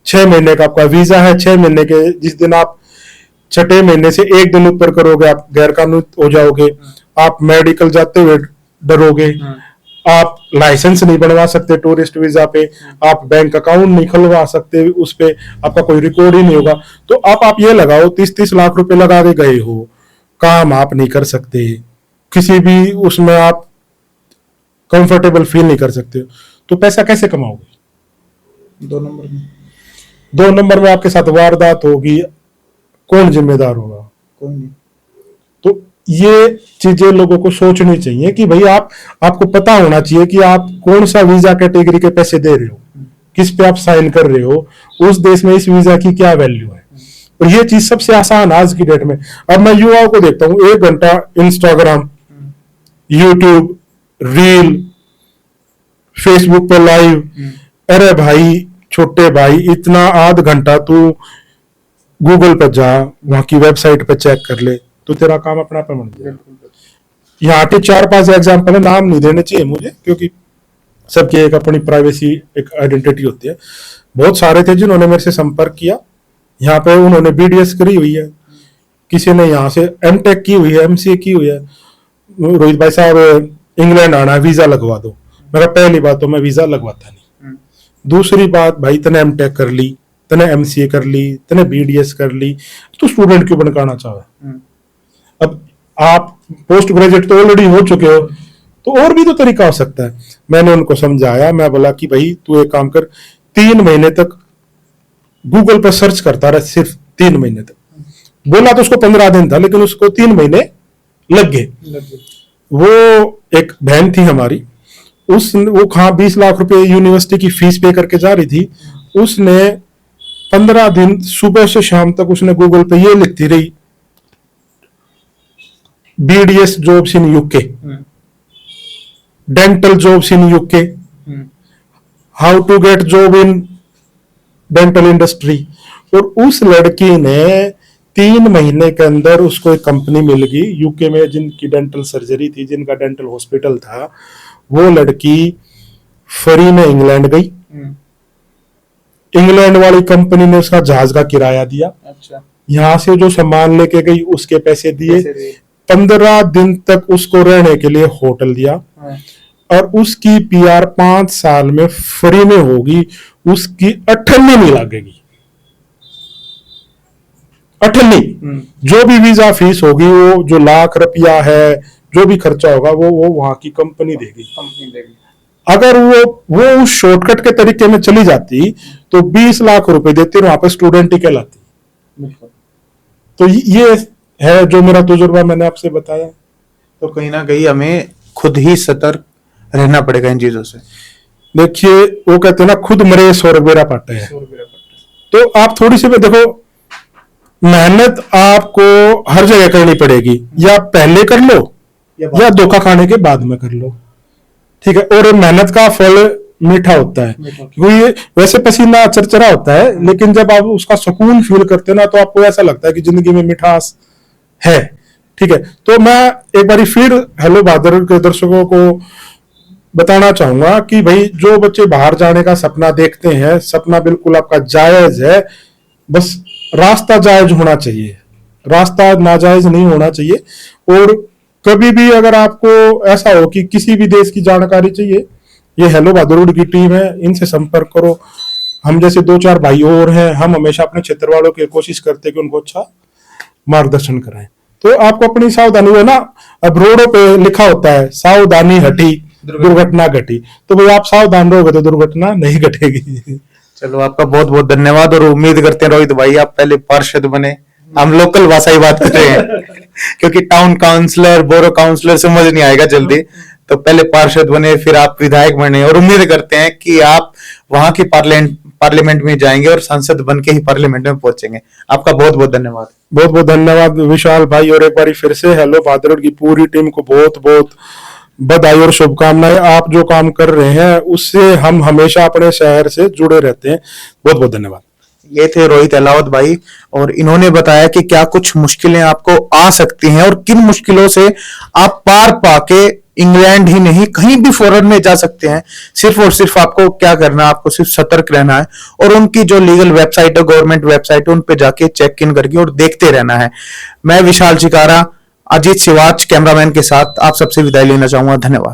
6 महीने का आपका वीजा है, 6 महीने के जिस दिन आप 6ठे महीने से 1 दिन ऊपर करोगे आप गैर कानूनी हो जाओगे। आप मेडिकल जाते हुए डरोगे, आप लाइसेंस नहीं बनवा सकते टूरिस्ट वीजा पे, आप बैंक अकाउंट नहीं खुलवा सकते उस पे, आपका कोई रिकॉर्ड ही नहीं होगा। तो आप ये लगाओ 30-30 लाख रुपए लगा के गए हो, काम आप नहीं कर सकते, किसी भी उसमें आप कंफर्टेबल फील नहीं कर सकते, तो पैसा कैसे कमाओगे? 2 नंबर में आपके साथ वारदात होगी, कौन जिम्मेदार होगा? कोई नहीं। तो ये चीजें लोगों को सोचनी चाहिए कि भाई आपको पता होना चाहिए कि आप कौन सा वीजा कैटेगरी के पैसे दे रहे हो, किस पे आप साइन कर रहे हो, उस देश में इस वीजा की क्या वैल्यू है। और ये चीज सबसे आसान आज की डेट में। अब मैं युवाओं को देखता हूँ 1 घंटा इंस्टाग्राम, यूट्यूब, रील, फेसबुक पे लाइव। अरे भाई छोटे भाई, इतना आध घंटा तू गूगल पे जा, वहां की वेबसाइट पे चेक कर ले, तो तेरा काम अपना पे बन गया। यहाँ के 4-5 एग्जाम्पल है, नाम नहीं देने चाहिए मुझे क्योंकि सबकी एक अपनी प्राइवेसी, एक आइडेंटिटी होती है। बहुत सारे थे जिन्होंने मेरे से संपर्क किया, यहाँ पे उन्होंने BDS करी हुई है, किसी ने यहाँ से MTech की हुई है, MCA की हुई है। रोहित भाई साहब इंग्लैंड आना है, वीजा लगवा दो। मेरा पहली बात तो मैं वीजा लगवाता नहीं। दूसरी बात, भाई तने MTech कर ली, तने MCA कर ली, तने BDS कर ली, तो स्टूडेंट क्यों बनकाना चाहे? अब आप पोस्ट ग्रेजुएट तो ऑलरेडी हो चुके हो, तो और भी तो तरीका हो सकता है। मैंने उनको समझाया, मैं बोला कि भाई तू एक काम कर, 3 महीने तक गूगल पर सर्च करता रहा, सिर्फ 3 महीने तक। बोला तो उसको 15 दिन था, लेकिन उसको 3 महीने लग गए। वो एक बहन थी हमारी, वो 20 लाख रुपए यूनिवर्सिटी की फीस पे करके जा रही थी। उसने 15 दिन सुबह से शाम तक उसने गूगल पे ये लिखती रही, BDS jobs in UK, dental jobs in UK, how to get job in dental industry. और उस लड़की ने 3 महीने के अंदर उसको एक कंपनी मिल गई यूके में, जिनकी डेंटल सर्जरी थी, जिनका डेंटल हॉस्पिटल था। वो लड़की फ्री में इंग्लैंड गई। इंग्लैंड वाली कंपनी ने उसका जहाज का किराया दिया। अच्छा। यहाँ से जो सामान लेके गई उसके पैसे दिए। 15 दिन तक उसको रहने के लिए होटल दिया। और उसकी PR 5 साल में फ्री में होगी, उसकी 8 नहीं लगेगी। 8 जो भी वीजा फीस होगी, वो जो लाख रुपया है, जो भी खर्चा होगा, वो वहां की कंपनी देगी। अगर वो उस शॉर्टकट के तरीके में चली जाती तो 20 लाख रुपए देती और वहां पे स्टूडेंट ही कहलाती। तो ये है जो मेरा तजुर्बा मैंने आपसे बताया। तो कहीं ना कहीं हमें खुद ही सतर्क रहना पड़ेगा इन चीजों से। देखिए, वो कहते हैं ना, खुद मरे स्वर्ग बेरा पाटे है। तो आप थोड़ी सी देखो, मेहनत आपको हर जगह करनी पड़ेगी, या पहले कर लो या धोखा खाने के बाद में कर लो, ठीक है। और मेहनत का फल मीठा होता है, क्योंकि वैसे पसीना चरचरा होता है, लेकिन जब आप उसका सुकून फील करते हैं ना, तो आपको ऐसा लगता है कि जिंदगी में मिठास है, ठीक है। तो मैं एक बार फिर हेलो बहादुर के दर्शकों को बताना चाहूंगा कि भाई जो बच्चे बाहर जाने का सपना देखते हैं, सपना बिल्कुल आपका जायज है, बस रास्ता जायज होना चाहिए, रास्ता नाजायज नहीं होना चाहिए। और कभी भी अगर आपको ऐसा हो कि किसी भी देश की जानकारी चाहिए, ये हेलो बहादुर की टीम है, इनसे संपर्क करो। हम जैसे 2-4 भाई और हैं, हम हमेशा अपने क्षेत्र वालों की कोशिश करते हैं कि उनको अच्छा मार्गदर्शन कराएं। तो आपको अपनी सावधानी हो ना, अब रोडों पे लिखा होता है सावधानी हटी दुर्घटना घटी, तो भाई आप सावधान रहोगे तो दुर्घटना नहीं घटेगी। चलो, आपका बहुत बहुत धन्यवाद, और उम्मीद करते हैं रोहित भाई आप पहले पार्षद बने। हम लोकल भाषा ही बात कर रहे हैं क्योंकि टाउन काउंसलर, बोरो काउंसलर समझ नहीं आएगा जल्दी, तो पहले पार्षद बने, फिर आप विधायक बने, और उम्मीद करते हैं कि आप वहां की पार्लियामेंट में जाएंगे और सांसद बन के ही पार्लियामेंट में पहुंचेंगे। आपका बहुत बहुत धन्यवाद। बहुत बहुत धन्यवाद विशाल भाई, और एक बार फिर से हेलो भादरौड़ की पूरी टीम को बहुत बहुत बधाई और शुभकामनाएं। आप जो काम कर रहे हैं उससे हम हमेशा अपने शहर से जुड़े रहते हैं। बहुत बहुत धन्यवाद। ये थे रोहित अहलावत भाई, और इन्होंने बताया कि क्या कुछ मुश्किलें आपको आ सकती हैं और किन मुश्किलों से आप पार पाके इंग्लैंड ही नहीं कहीं भी फॉरेन में जा सकते हैं। सिर्फ और सिर्फ आपको क्या करना है, आपको सिर्फ सतर्क रहना है और उनकी जो लीगल वेबसाइट है, गवर्नमेंट वेबसाइट है, उन पे जाके चेक इन करके और देखते रहना है। मैं विशाल चिकारा, अजीत सिवाच कैमरामैन के साथ आप सबसे विदाई लेना चाहूंगा। धन्यवाद।